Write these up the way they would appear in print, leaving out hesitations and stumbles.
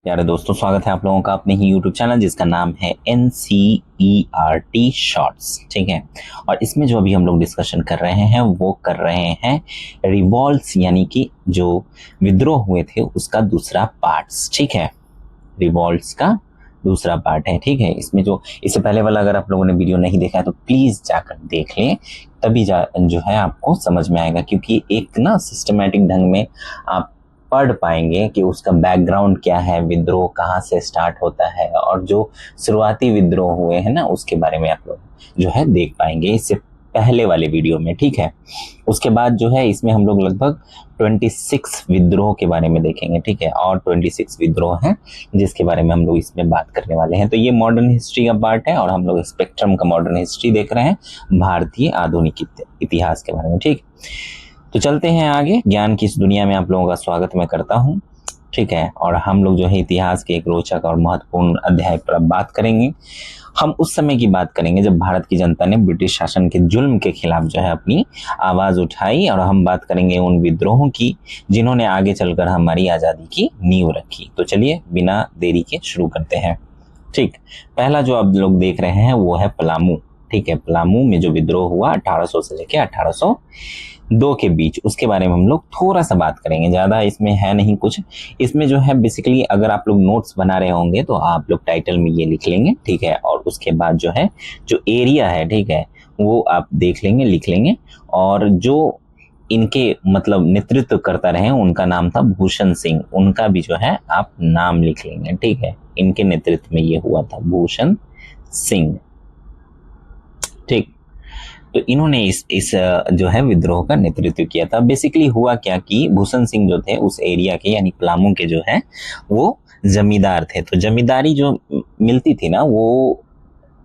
प्यारे दोस्तों, स्वागत है आप लोगों का अपने ही YouTube चैनल जिसका नाम है NCERT शॉर्ट्स। ठीक है, और इसमें जो अभी हम लोग डिस्कशन कर रहे हैं वो कर रहे हैं रिवॉल्ट्स, यानी कि जो विद्रोह हुए थे उसका दूसरा पार्ट्स। ठीक है, रिवॉल्ट्स का दूसरा पार्ट है। ठीक है, इसमें जो इससे पहले वाला अगर आप लोगों ने वीडियो नहीं देखा है तो प्लीज जाकर देख लें, तभी जो है आपको समझ में आएगा, क्योंकि एक ना सिस्टमेटिक ढंग में आप पढ़ पाएंगे कि उसका बैकग्राउंड क्या है, विद्रोह कहाँ से स्टार्ट होता है, और जो शुरुआती विद्रोह हुए हैं ना उसके बारे में आप लोग जो है देख पाएंगे इससे पहले वाले वीडियो में। ठीक है, उसके बाद जो है इसमें हम लोग लगभग 26 विद्रोह के बारे में देखेंगे। ठीक है, और 26 विद्रोह हैं जिसके बारे में हम लोग इसमें बात करने वाले हैं। तो ये मॉडर्न हिस्ट्री का पार्ट है और हम लोग स्पेक्ट्रम का मॉडर्न हिस्ट्री देख रहे हैं, भारतीय आधुनिक इतिहास के बारे में। ठीक, तो चलते हैं आगे। ज्ञान की इस दुनिया में आप लोगों का स्वागत मैं करता हूँ। ठीक है, और हम लोग जो है इतिहास के एक रोचक और महत्वपूर्ण अध्याय पर अब बात करेंगे। हम उस समय की बात करेंगे जब भारत की जनता ने ब्रिटिश शासन के जुल्म के खिलाफ जो है अपनी आवाज उठाई, और हम बात करेंगे उन विद्रोहों की जिन्होंने आगे चलकर हमारी आजादी की नींव रखी। तो चलिए बिना देरी के शुरू करते हैं। ठीक, पहला जो आप लोग देख रहे हैं वो है पलामू। ठीक है, पलामू में जो विद्रोह हुआ 1800 से लेकर 1802 के बीच, उसके बारे में हम लोग थोड़ा सा बात करेंगे, ज्यादा इसमें है नहीं कुछ। इसमें जो है बेसिकली अगर आप लोग नोट्स बना रहे होंगे तो आप लोग टाइटल में ये लिख लेंगे। ठीक है, और उसके बाद जो है जो एरिया है, ठीक है, वो आप देख लेंगे, लिख लेंगे। और जो इनके मतलब नेतृत्व करता रहे उनका नाम था भूषण सिंह, उनका भी जो है आप नाम लिख लेंगे। ठीक है, इनके नेतृत्व में ये हुआ था, भूषण सिंह। ठीक, तो इन्होंने इस जो है विद्रोह का नेतृत्व किया था। बेसिकली हुआ क्या कि भूषण सिंह जो थे उस एरिया के यानी पलामू के जो है वो जमींदार थे। तो जमींदारी जो मिलती थी ना वो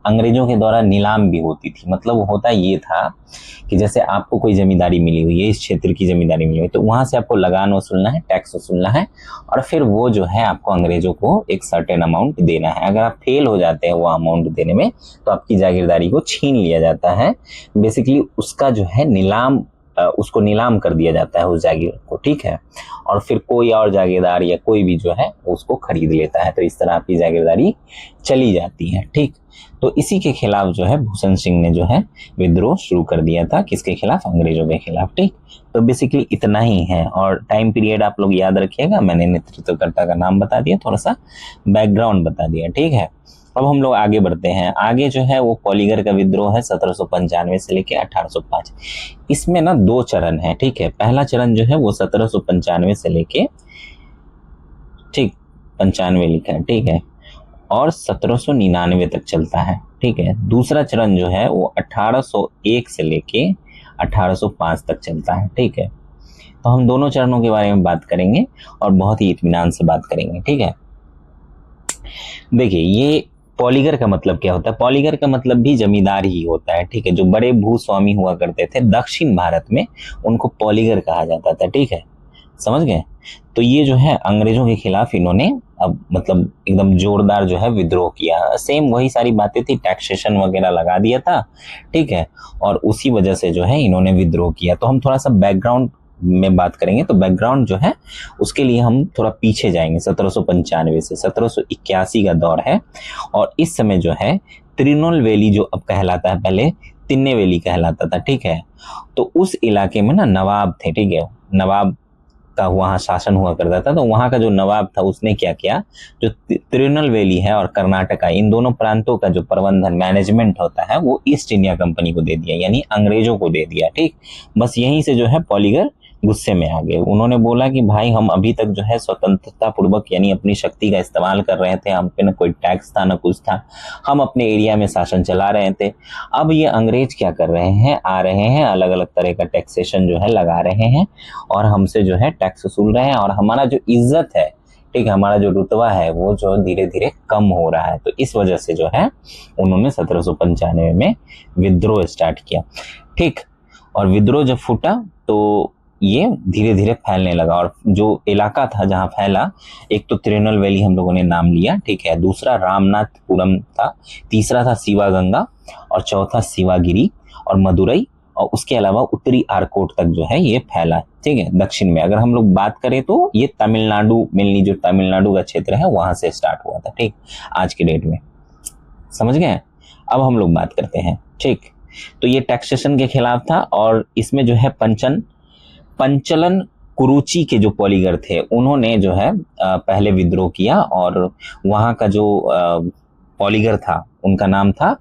अंग्रेजों के द्वारा नीलाम भी होती थी। मतलब होता ये था कि जैसे आपको कोई जमींदारी मिली हुई है, इस क्षेत्र की जमींदारी मिली हुई है, तो वहां से आपको लगान वसूलना है, टैक्स वसूलना है, और फिर वो जो है आपको अंग्रेजों को एक सर्टेन अमाउंट देना है। अगर आप फेल हो जाते हैं वो अमाउंट देने में तो आपकी जागीरदारी को छीन लिया जाता है। बेसिकली उसका जो है नीलाम, उसको नीलाम कर दिया जाता है उस जागीर को। ठीक है, और फिर कोई और जागीरदार या कोई भी जो है उसको खरीद लेता है। तो इस तरह आपकी जागीरदारी चली जाती है। ठीक, तो इसी के खिलाफ जो है भूषण सिंह ने जो है विद्रोह शुरू कर दिया था। किसके खिलाफ? अंग्रेजों के खिलाफ। ठीक, तो बेसिकली इतना ही है। और टाइम पीरियड आप लोग याद रखिएगा, मैंने नेतृत्वकर्ता का नाम बता दिया, थोड़ा सा बैकग्राउंड बता दिया। ठीक है, अब हम लोग आगे बढ़ते हैं। आगे जो है वो पॉलीगर का विद्रोह है 1795 से लेके 1805। इसमें ना 2 चरण है। ठीक है, पहला चरण जो है वो 1795 से लेके, ठीक, 95 लिखा है, ठीक है, और 1799 तक चलता है। ठीक है, दूसरा चरण जो है वो 1801 से लेके 1805 तक चलता है। ठीक है, तो हम दोनों चरणों के बारे में बात करेंगे और बहुत ही इत्मीनान से बात करेंगे। ठीक है, देखिए ये पॉलीगर का मतलब क्या होता है? पॉलीगर का मतलब भी जमींदार ही होता है। ठीक है, जो बड़े भूस्वामी हुआ करते थे दक्षिण भारत में उनको पॉलीगर कहा जाता था। ठीक है, समझ गए? तो ये जो है अंग्रेजों के खिलाफ इन्होंने अब मतलब एकदम जोरदार जो है विद्रोह किया। सेम वही सारी बातें थी, टैक्सेशन वगैरह लगा दिया था। ठीक है, और उसी वजह से जो है इन्होंने विद्रोह किया। तो हम थोड़ा सा बैकग्राउंड में बात करेंगे। तो बैकग्राउंड जो है उसके लिए हम थोड़ा पीछे जाएंगे, 1795 से 1781 का दौर है। और इस समय जो है तिरुनेलवेली जो अब कहलाता है, पहले तिन्नेवेली कहलाता था। ठीक है, तो उस इलाके में ना नवाब थे। ठीक है, नवाब का वहाँ शासन हुआ करता था। तो वहाँ का जो नवाब था उसने क्या किया, जो तिरुनेलवेली है और कर्नाटका, इन दोनों प्रांतों का जो प्रबंधन मैनेजमेंट होता है वो ईस्ट इंडिया कंपनी को दे दिया, यानी अंग्रेजों को दे दिया। ठीक, बस यहीं से जो है पॉलीगर गुस्से में आ गए। उन्होंने बोला कि भाई हम अभी तक जो है स्वतंत्रता पूर्वक यानी अपनी शक्ति का इस्तेमाल कर रहे थे, हम पे न कोई टैक्स था न कुछ था, हम अपने एरिया में शासन चला रहे थे। अब ये अंग्रेज क्या कर रहे हैं, आ रहे हैं, अलग अलग तरह का टैक्सेशन जो है लगा रहे हैं और हमसे जो है टैक्स वसूल रहे हैं, और हमारा जो इज्जत है, ठीक है, हमारा जो रुतबा है वो जो धीरे धीरे कम हो रहा है। तो इस वजह से जो है उन्होंने 1795 में विद्रोह स्टार्ट किया। ठीक, और विद्रोह जब फूटा तो ये धीरे धीरे फैलने लगा। और जो इलाका था जहां फैला, एक तो तिरुनेलवेली हम लोगों ने नाम लिया। ठीक है, दूसरा रामनाथपुरम था, तीसरा था शिवागंगा, और चौथा शिवागिरी और मदुरई और उसके अलावा उत्तरी आर्कोट तक जो है ये फैला, ठीक है। दक्षिण में अगर हम लोग बात करें तो ये तमिलनाडु, मेनली जो तमिलनाडु का क्षेत्र है वहां से स्टार्ट हुआ था, ठीक, आज के डेट में, समझ गए। अब हम लोग बात करते हैं, ठीक। तो ये टैक्सेशन के खिलाफ था और इसमें जो है पंचलन कुरुचि के जो पॉलीगर थे उन्होंने जो है पहले विद्रोह किया और वहां का जो पॉलीगर था उनका नाम था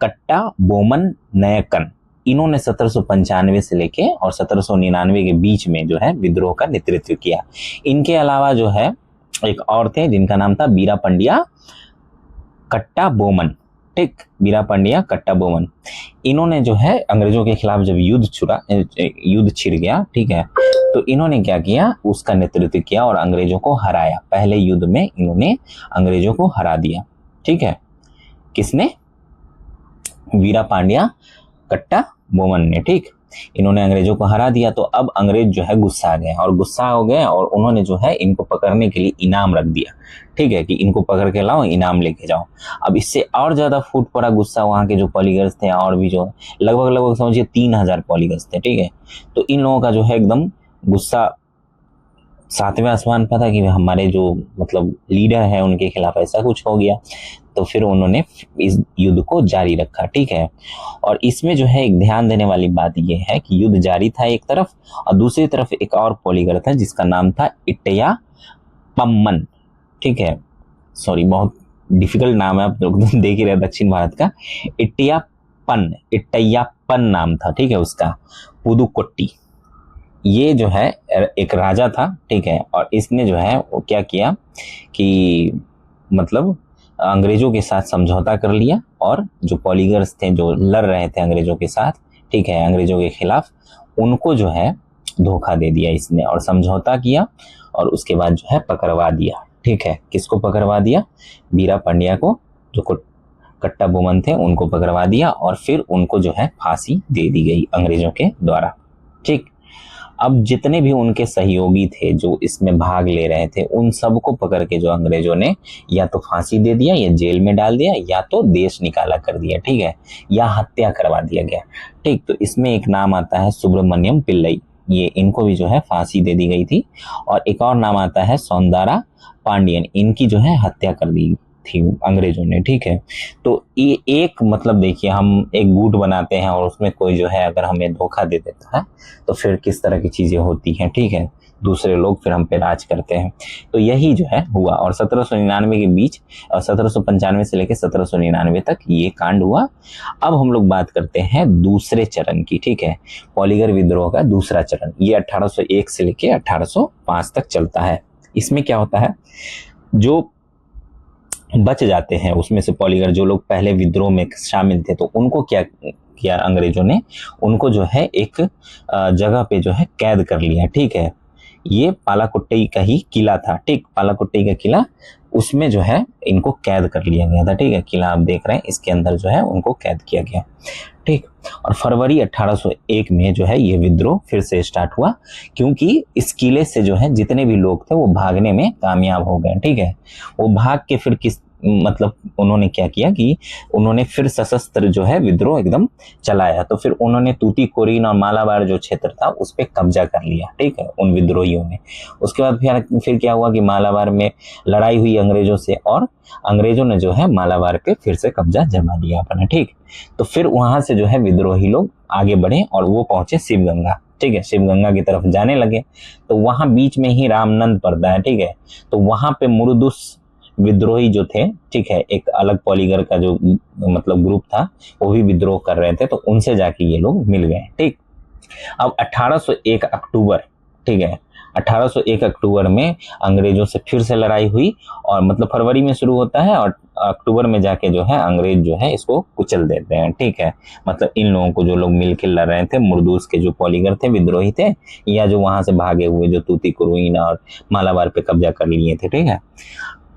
कट्टा बोमन नायकन। इन्होंने 1795 से लेके और 1799 के बीच में जो है विद्रोह का नेतृत्व किया। इनके अलावा जो है एक और थे जिनका नाम था बीरापंडिया कट्टा बोमन, ठीक, बीरापंडिया कट्टा बोमन। इन्होंने जो है अंग्रेजों के खिलाफ जब युद्ध छिड़ गया, ठीक है, तो इन्होंने क्या किया, उसका नेतृत्व किया और अंग्रेजों को हराया। पहले युद्ध में इन्होंने अंग्रेजों को हरा दिया, ठीक है। किसने? वीरापांडिया कट्टा बोमन ने, ठीक, इन्होंने अंग्रेजों को हरा दिया। तो अब अंग्रेज जो है गुस्सा आ गए और गुस्सा हो गए और उन्होंने जो है इनको पकड़ने के लिए इनाम रख दिया, ठीक है, कि इनको पकड़ के लाओ, इनाम लेके जाओ। अब इससे और ज्यादा फूट पड़ा गुस्सा वहां के जो पॉलीगर्स थे, और भी जो लगभग समझिए 3000 पॉलीगर्स थे, ठीक है। तो इन लोगों का जो है एकदम गुस्सा सातवें आसमान पर था कि हमारे जो मतलब लीडर है उनके खिलाफ ऐसा कुछ हो गया। तो फिर उन्होंने इस युद्ध को जारी रखा, ठीक है। और इसमें जो है एक ध्यान देने वाली बात यह है कि युद्ध जारी था एक तरफ और दूसरी तरफ एक और पॉलीगर था जिसका नाम था इट्टया पम्मन, ठीक है। सॉरी, बहुत डिफिकल्ट नाम है, आप लोग देख ही रहे दक्षिण भारत का। इट्टयापन नाम था, ठीक है, उसका पुदुकोट्टी। ये जो है एक राजा था, ठीक है, और इसने जो है वो क्या किया कि मतलब अंग्रेजों के साथ समझौता कर लिया और जो पॉलीगर्स थे जो लड़ रहे थे अंग्रेजों के साथ, ठीक है, अंग्रेजों के खिलाफ, उनको जो है धोखा दे दिया इसने और समझौता किया और उसके बाद जो है पकड़वा दिया, ठीक है। किसको पकड़वा दिया? बीरापंडिया को, जो कट्टा बोमन थे उनको पकड़वा दिया और फिर उनको जो है फांसी दे दी गई अंग्रेजों के द्वारा, ठीक। अब जितने भी उनके सहयोगी थे जो इसमें भाग ले रहे थे उन सबको पकड़ के जो अंग्रेजों ने या तो फांसी दे दिया या जेल में डाल दिया या तो देश निकाला कर दिया, ठीक है, या हत्या करवा दिया गया, ठीक। तो इसमें एक नाम आता है सुब्रमण्यम पिल्लई, ये इनको भी जो है फांसी दे दी गई थी। और एक और नाम आता है सौंदारा पांडियन, इनकी जो है हत्या कर दी थी अंग्रेजों ने, ठीक है। तो ये एक मतलब देखिए, हम एक गुट बनाते हैं और उसमें कोई जो है अगर हमें धोखा दे देता है तो फिर किस तरह की चीजें होती हैं, ठीक है, दूसरे लोग फिर हम पे राज करते हैं। तो यही जो है हुआ और 1799 के बीच, 1795 से लेकर 1799 तक ये कांड हुआ। अब हम लोग बात करते हैं दूसरे चरण की, ठीक है, पॉलीगर विद्रोह का दूसरा चरण। ये 1801 से लेकर 1805 तक चलता है। इसमें क्या होता है, जो बच जाते हैं उसमें से पॉलीगर, जो लोग पहले विद्रोह में शामिल थे, तो उनको क्या किया अंग्रेजों ने, उनको जो है एक जगह पे जो है कैद कर लिया, ठीक है। ये पालाकोट्टई का ही किला था, ठीक, पालाकोट्टई का किला, उसमें जो है इनको कैद कर लिया गया था, ठीक है। किला आप देख रहे हैं, इसके अंदर जो है उनको कैद किया गया, ठीक। और फरवरी 1801 में जो है ये विद्रोह फिर से स्टार्ट हुआ, क्योंकि इस किले से जो है जितने भी लोग थे वो भागने में कामयाब हो गए, ठीक है। वो भाग के फिर मतलब उन्होंने क्या किया कि उन्होंने फिर सशस्त्र जो है विद्रोह एकदम चलाया। तो फिर उन्होंने तूतीकोरिन और मालाबार जो क्षेत्र था उस पर कब्जा कर लिया, ठीक है, उन विद्रोहियों ने। उसके बाद फिर क्या हुआ कि मालाबार में लड़ाई हुई अंग्रेजों से और अंग्रेजों ने जो है मालाबार पे फिर से कब्जा जमा लिया अपना, ठीक। तो फिर वहां से जो है विद्रोही लोग आगे बढ़े और वो पहुंचे शिवगंगा, ठीक है, शिवगंगा की तरफ जाने लगे। तो वहां बीच में ही रामनंद पड़ता है, ठीक है। तो वहां पे मुर्दुस विद्रोही जो थे, ठीक है, एक अलग पॉलीगर का जो मतलब ग्रुप था वो भी विद्रोह कर रहे थे, तो उनसे जाके ये लोग मिल गए, ठीक। अब 1801 अक्टूबर, ठीक है, 1801 अक्टूबर में अंग्रेजों से फिर से लड़ाई हुई और मतलब फरवरी में शुरू होता है और अक्टूबर में जाके जो है अंग्रेज जो है इसको कुचल देते हैं, ठीक है। मतलब इन लोगों को, जो लोग मिलकर लड़ रहे थे, मुर्दूस के जो पॉलीगर थे, विद्रोही थे, या जो वहां से भागे हुए जो तूतीकोरिन और मालाबार पे कब्जा कर लिए थे, ठीक है।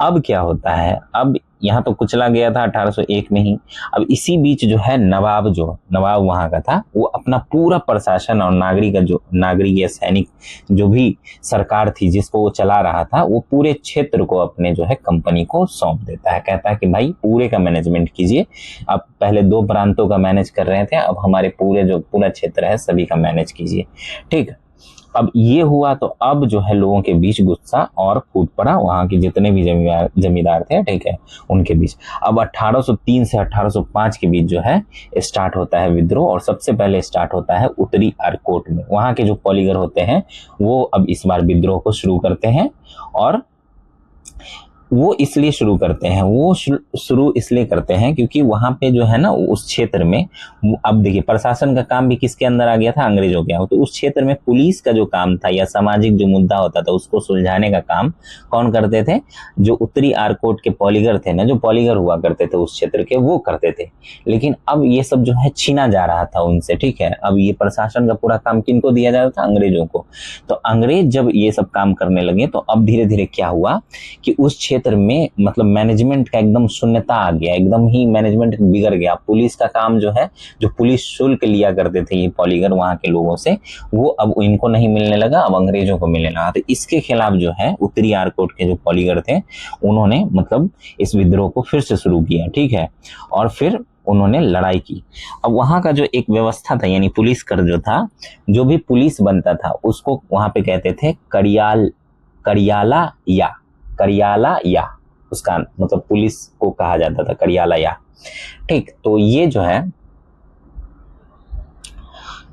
अब क्या होता है, अब यहाँ तो कुचला गया था 1801 में ही। अब इसी बीच जो है नवाब वहाँ का था, वो अपना पूरा प्रशासन और नागरिक या सैनिक जो भी सरकार थी जिसको वो चला रहा था, वो पूरे क्षेत्र को अपने जो है कंपनी को सौंप देता है। कहता है कि भाई पूरे का मैनेजमेंट कीजिए। अब पहले 2 प्रांतों का मैनेज कर रहे थे, अब हमारे पूरा क्षेत्र है सभी का मैनेज कीजिए। ठीक, अब ये हुआ तो अब जो है लोगों के बीच गुस्सा और फूट पड़ा, वहां के जितने भी जमींदार थे, ठीक है, उनके बीच। अब 1803 से 1805 के बीच जो है स्टार्ट होता है विद्रोह, और सबसे पहले स्टार्ट होता है उत्तरी आरकोट में। वहां के जो पॉलीगर होते हैं वो अब इस बार विद्रोह को शुरू करते हैं, और वो इसलिए शुरू करते हैं, शुरू इसलिए करते हैं क्योंकि वहां पे जो है ना उस क्षेत्र में, अब देखिए प्रशासन का काम भी किसके अंदर आ गया था, अंग्रेजों के। तो उस क्षेत्र में पुलिस का जो काम था या सामाजिक जो मुद्दा होता था उसको सुलझाने का काम कौन करते थे, जो उत्तरी आरकोट के पॉलीगर थे ना, जो पॉलीगर हुआ करते थे उस क्षेत्र के, वो करते थे। लेकिन अब ये सब जो है छीना जा रहा था उनसे, ठीक है। अब ये प्रशासन का पूरा काम किनको दिया जा रहा था, अंग्रेजों को। तो अंग्रेज जब ये सब काम करने लगे तो अब धीरे धीरे क्या हुआ कि उस क्षेत्र में मतलब मैनेजमेंट का एकदम शून्यता आ गया, एकदम ही मैनेजमेंट बिगड़ गया। पुलिस का काम जो है, जो पुलिस शुल्क लिया करते थे ये पॉलीगर वहां के लोगों से, वो अब इनको नहीं मिलने लगा, अब अंग्रेजों को मिलने लगा। तो इसके खिलाफ जो है उत्तरी आरकोट के जो पॉलीगर थे उन्होंने मतलब इस विद्रोह को फिर से शुरू किया, ठीक है। और फिर उन्होंने लड़ाई की। अब वहां का जो एक व्यवस्था था, यानी पुलिस कर जो था, जो भी पुलिस बनता था उसको वहां पे कहते थे करियाला या उसका मतलब पुलिस को कहा जाता था करियाला या, ठीक। तो ये जो है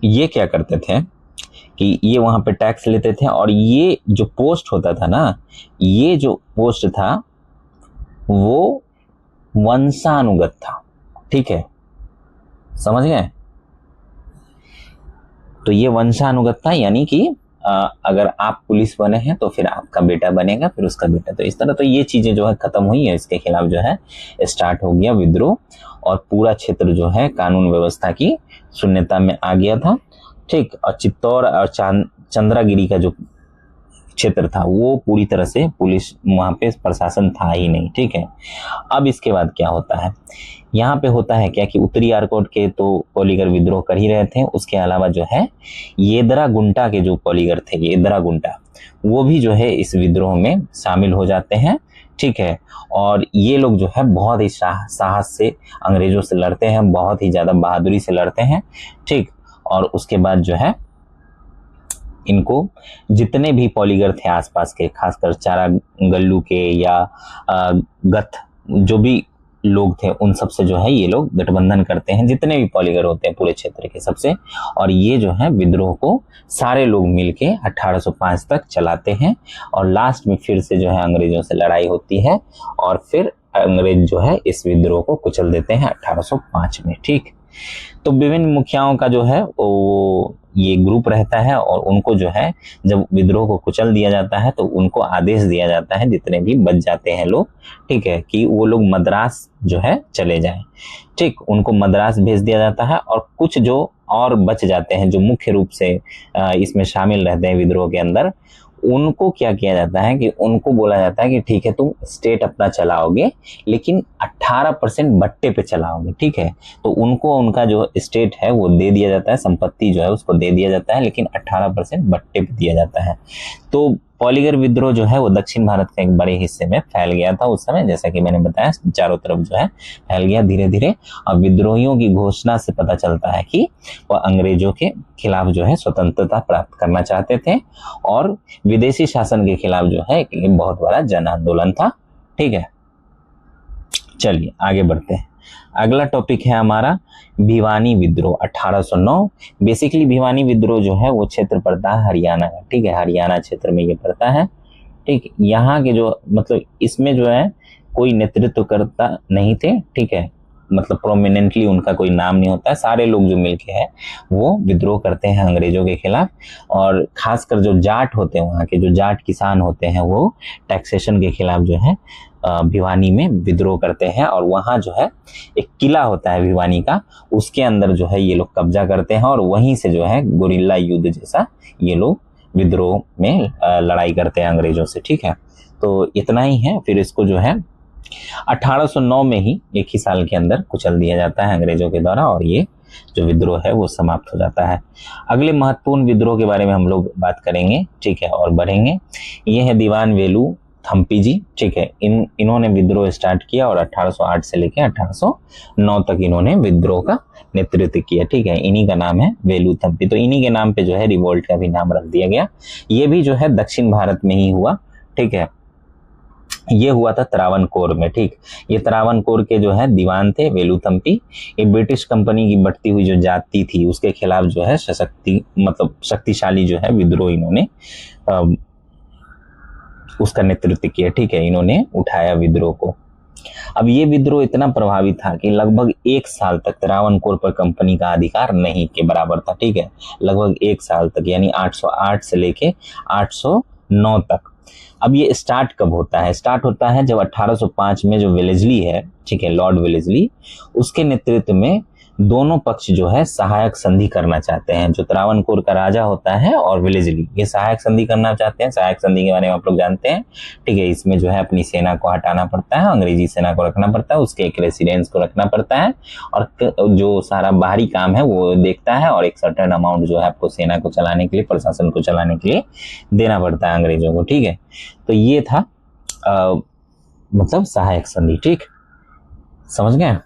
ये क्या करते थे कि ये वहां पे टैक्स लेते थे, और ये जो पोस्ट होता था ना, ये जो पोस्ट था वो वंशानुगत था, ठीक है, समझ गए। तो ये वंशानुगत था, यानी कि अगर आप पुलिस बने हैं तो फिर आपका बेटा बनेगा, फिर उसका बेटा। तो इस तरह तो ये चीजें जो है खत्म हुई है, इसके खिलाफ जो है स्टार्ट हो गया विद्रोह, और पूरा क्षेत्र जो है कानून व्यवस्था की शून्यता में आ गया था, ठीक। और चित्तौड़ और चंद्रागिरी का जो क्षेत्र था वो पूरी तरह से पुलिस वहां पे प्रशासन था ही नहीं, ठीक है। अब इसके बाद क्या होता है, यहाँ पे होता है क्या कि उत्तरी आरकोट के तो पॉलीगर विद्रोह कर ही रहे थे, उसके अलावा जो है येदरा गुंटा के जो पॉलीगर थे, येदरा गुंटा, वो भी जो है इस विद्रोह में शामिल हो जाते हैं, ठीक है। और ये लोग जो है बहुत ही साहस से अंग्रेजों से लड़ते हैं, बहुत ही ज्यादा बहादुरी से लड़ते हैं, ठीक। और उसके बाद जो है इनको जितने भी पॉलीगर थे आसपास के, खासकर चारा गल्लू के या गथ जो भी लोग थे, उन सब से जो है ये लोग गठबंधन करते हैं, जितने भी पॉलीगर होते हैं पूरे क्षेत्र के सबसे। और ये जो है विद्रोह को सारे लोग मिलके 1805 तक चलाते हैं, और लास्ट में फिर से जो है अंग्रेजों से लड़ाई होती है, और फिर अंग्रेज जो है इस विद्रोह को कुचल देते हैं 1805 में, ठीक। तो विभिन्न मुखियाओं का जो है वो ये ग्रुप रहता है, और उनको जो है जब विद्रोह को कुचल दिया जाता है तो उनको आदेश दिया जाता है, जितने भी बच जाते हैं लोग, ठीक है, कि वो लोग मद्रास जो है चले जाएं, ठीक। उनको मद्रास भेज दिया जाता है, और कुछ जो और बच जाते हैं जो मुख्य रूप से इसमें शामिल रहते हैं विद्रोह के अंदर, उनको क्या किया जाता है कि उनको बोला जाता है कि ठीक है तुम स्टेट अपना चलाओगे, लेकिन 18% बट्टे पे चलाओगे, ठीक है। तो उनको उनका जो स्टेट है वो दे दिया जाता है, संपत्ति जो है उसको दे दिया जाता है, लेकिन 18% बट्टे पे दिया जाता है। तो पॉलीगर विद्रोह जो है वो दक्षिण भारत के एक बड़े हिस्से में फैल गया था उस समय, जैसा कि मैंने बताया चारों तरफ जो है फैल गया धीरे धीरे। और विद्रोहियों की घोषणा से पता चलता है कि वह अंग्रेजों के खिलाफ जो है स्वतंत्रता प्राप्त करना चाहते थे, और विदेशी शासन के खिलाफ जो है एक बहुत बड़ा जन आंदोलन था, ठीक है। चलिए आगे बढ़ते हैं। अगला टॉपिक है हमारा भिवानी विद्रोह 1809। बेसिकली भिवानी विद्रोह जो है वो क्षेत्र पड़ता है हरियाणा का, ठीक है, हरियाणा क्षेत्र में ये पड़ता है, ठीक। यहाँ के जो मतलब इसमें जो है कोई नेतृत्व करता नहीं थे, ठीक है, मतलब प्रोमिनेंटली उनका कोई नाम नहीं होता है, सारे लोग जो मिलके है वो विद्रोह करते हैं अंग्रेजों के खिलाफ। और खासकर जो जाट होते हैं, वहाँ के जो जाट किसान होते हैं, वो टैक्सेशन के खिलाफ जो है भिवानी में विद्रोह करते हैं। और वहाँ जो है एक किला होता है भिवानी का, उसके अंदर जो है ये लोग कब्जा करते हैं, और वहीं से जो है गुरिल्ला युद्ध जैसा ये लोग विद्रोह में लड़ाई करते हैं अंग्रेजों से, ठीक है। तो इतना ही है, फिर इसको जो है 1809 में ही, एक ही साल के अंदर कुचल दिया जाता है अंग्रेजों के द्वारा और ये जो विद्रोह है वो समाप्त हो जाता है। अगले महत्वपूर्ण विद्रोह के बारे में हम लोग बात करेंगे, ठीक है, और बढ़ेंगे। ये है दीवान वेलू थम्पी जी, ठीक है। इन्होंने विद्रोह स्टार्ट किया और 1808 से लेकर 1809 तक इन्होंने विद्रोह का नेतृत्व किया, ठीक है। इन्हीं का नाम है वेलू थम्पी, तो इन्हीं के नाम पे जो है रिवोल्ट का भी नाम रख दिया गया। ये भी जो है दक्षिण भारत में ही हुआ, ठीक है। ये हुआ था त्रावणकोर में, ठीक। ये त्रावणकोर के जो है दीवान थे वेलुथम्पी। ये ब्रिटिश कंपनी की बढ़ती हुई जो जाति थी उसके खिलाफ जो है शक्तिशाली जो है विद्रोह इन्होंने उसका नेतृत्व किया, ठीक है। इन्होंने उठाया विद्रोह को। अब ये विद्रोह इतना प्रभावी था कि लगभग 1 साल तक त्रावणकोर पर कंपनी का अधिकार नहीं के बराबर था, ठीक है। लगभग 1 साल तक, यानी 808 से लेके 809 तक। अब ये स्टार्ट कब होता है? स्टार्ट होता है जब 1805 में जो वेलेस्ली है, ठीक है, लॉर्ड वेलेस्ली, उसके नेतृत्व में दोनों पक्ष जो है सहायक संधि करना चाहते हैं। जो त्रावणकोर का राजा होता है और वेलेस्ली, ये सहायक संधि करना चाहते हैं। सहायक संधि के बारे में आप लोग जानते हैं, ठीक है। इसमें जो है अपनी सेना को हटाना पड़ता है, अंग्रेजी सेना को रखना पड़ता है, उसके एक रेसिडेंस को रखना पड़ता है और जो सारा बाहरी काम है वो देखता है और एक सर्टेन अमाउंट जो है आपको सेना को चलाने के लिए, प्रशासन को चलाने के लिए देना पड़ता है अंग्रेजों को, ठीक है। तो ये था मतलब सहायक संधि, ठीक, समझ गए।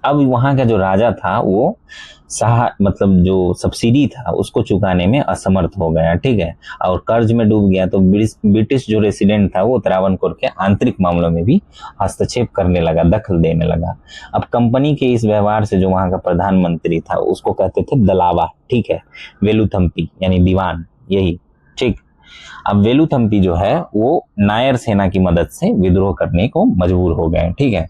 अब वहां का जो राजा था वो मतलब जो सब्सिडी था उसको चुकाने में असमर्थ हो गया, ठीक है, और कर्ज में डूब गया। तो ब्रिटिश जो रेसिडेंट था वो त्रावणकोर के आंतरिक मामलों में भी हस्तक्षेप करने लगा, दखल देने लगा। अब कंपनी के इस व्यवहार से जो वहां का प्रधानमंत्री था उसको कहते थे दलावा, ठीक है, वेलुथम्पी यानी दीवान, यही, ठीक। अब वेलुथम्पी जो है वो नायर सेना की मदद से विद्रोह करने को मजबूर हो गए, ठीक है।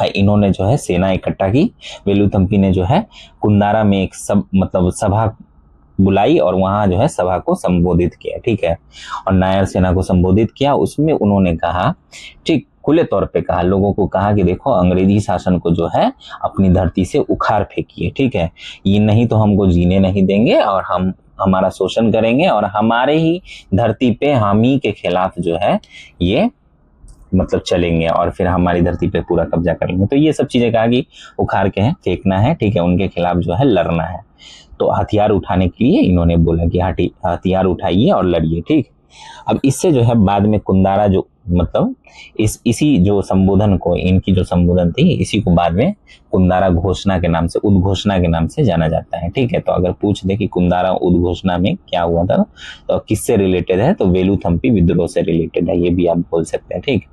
इन्होंने जो है सेना इकट्ठा की। वेलुथम्पी ने जो है कुंदारा में एक सभा बुलाई और वहां जो है सभा को संबोधित किया, ठीक है, और नायर सेना को संबोधित किया। उसमें उन्होंने कहा, ठीक, खुले तौर पे कहा, लोगों को कहा कि देखो अंग्रेजी शासन को जो है अपनी धरती से उखाड़ फेंकिए, ठीक है, ये नहीं तो हमको जीने नहीं देंगे और हम हमारा शोषण करेंगे और हमारे ही धरती पे हम ही के खिलाफ जो है ये चलेंगे और फिर हमारी धरती पे पूरा कब्जा कर लेंगे। तो ये सब चीजें कहा कि उखाड़ के फेंकना है, ठीक है, उनके खिलाफ जो है लड़ना है। तो हथियार उठाने के लिए इन्होंने बोला कि हथियार उठाइए और लड़िए, ठीक। अब इससे जो है बाद में कुंदारा जो इसी जो संबोधन को, इनकी जो संबोधन थी, इसी को बाद में कुंदारा घोषणा के नाम से, उद्घोषणा के नाम से जाना जाता है, ठीक है। तो अगर पूछ दे कि कुंदारा उद्घोषणा में क्या हुआ था तो किससे रिलेटेड है, तो वेलुथम्पी विद्रोह से रिलेटेड है, ये भी आप बोल सकते हैं, ठीक।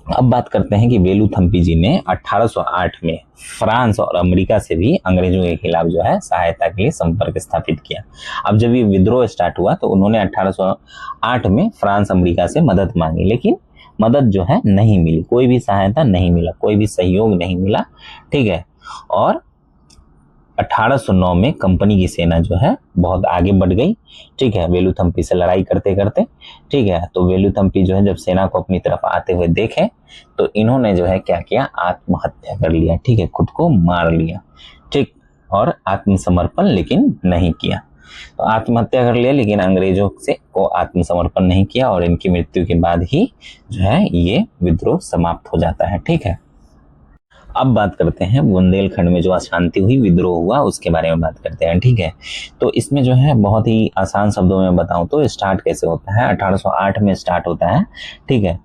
अब बात करते हैं कि वेलुथम्पी जी ने 1808 में फ्रांस और अमेरिका से भी अंग्रेजों के खिलाफ जो है सहायता के लिए संपर्क स्थापित किया। अब जब ये विद्रोह स्टार्ट हुआ तो उन्होंने 1808 में फ्रांस अमेरिका से मदद मांगी, लेकिन मदद जो है नहीं मिली, कोई भी सहायता नहीं मिला, कोई भी सहयोग नहीं मिला, ठीक है। और 1809 में कंपनी की सेना जो है बहुत आगे बढ़ गई, ठीक है, वेलुथम्पी से लड़ाई करते करते, ठीक है। तो वेलुथम्पी जो है जब सेना को अपनी तरफ आते हुए देखे तो इन्होंने जो है क्या किया, आत्महत्या कर लिया, ठीक है, खुद को मार लिया, ठीक, और आत्मसमर्पण लेकिन नहीं किया। तो आत्महत्या कर लिया लेकिन अंग्रेजों से को आत्मसमर्पण नहीं किया और इनकी मृत्यु के बाद ही जो है ये विद्रोह समाप्त हो जाता है, ठीक है। अब बात करते हैं बुंदेलखंड में जो अशांति हुई, विद्रोह हुआ, उसके बारे में बात करते हैं, ठीक है। तो इसमें जो है बहुत ही आसान शब्दों में बताऊं तो स्टार्ट कैसे होता है, 1808 में स्टार्ट होता है, ठीक है,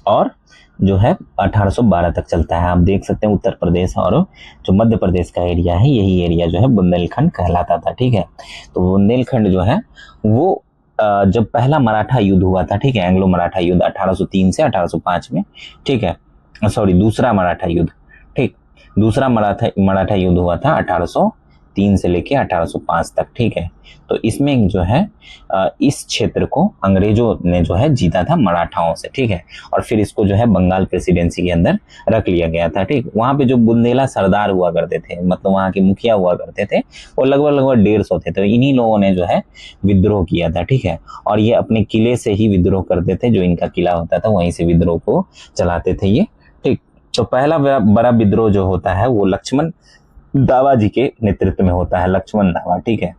और जो है 1812 तक चलता है। आप देख सकते हैं उत्तर प्रदेश और जो मध्य प्रदेश का एरिया है, यही एरिया जो है बुंदेलखंड कहलाता था, ठीक है। तो बुंदेलखंड जो है वो जब पहला मराठा युद्ध हुआ था, ठीक है, एंग्लो मराठा युद्ध 1803 से 1805 में, ठीक है, सॉरी दूसरा मराठा युद्ध, ठीक, दूसरा मराठा युद्ध हुआ था 1803 से लेके 1805 तक, ठीक है। तो इसमें जो है इस क्षेत्र को अंग्रेजों ने जो है जीता था मराठाओं से, ठीक है, और फिर इसको जो है बंगाल प्रेसिडेंसी के अंदर रख लिया गया था, ठीक। वहां पे जो बुंदेला सरदार हुआ करते थे, वहां के मुखिया हुआ करते थे, वो लगभग 150 थे। तो इन्हीं लोगों ने जो है विद्रोह किया था, ठीक है, और ये अपने किले से ही विद्रोह करते थे, जो इनका किला होता था वहीं से विद्रोह को चलाते थे ये, ठीक। तो पहला बड़ा विद्रोह जो होता है वो लक्ष्मण दावा जी के नेतृत्व में होता है, लक्ष्मण दावा, ठीक है।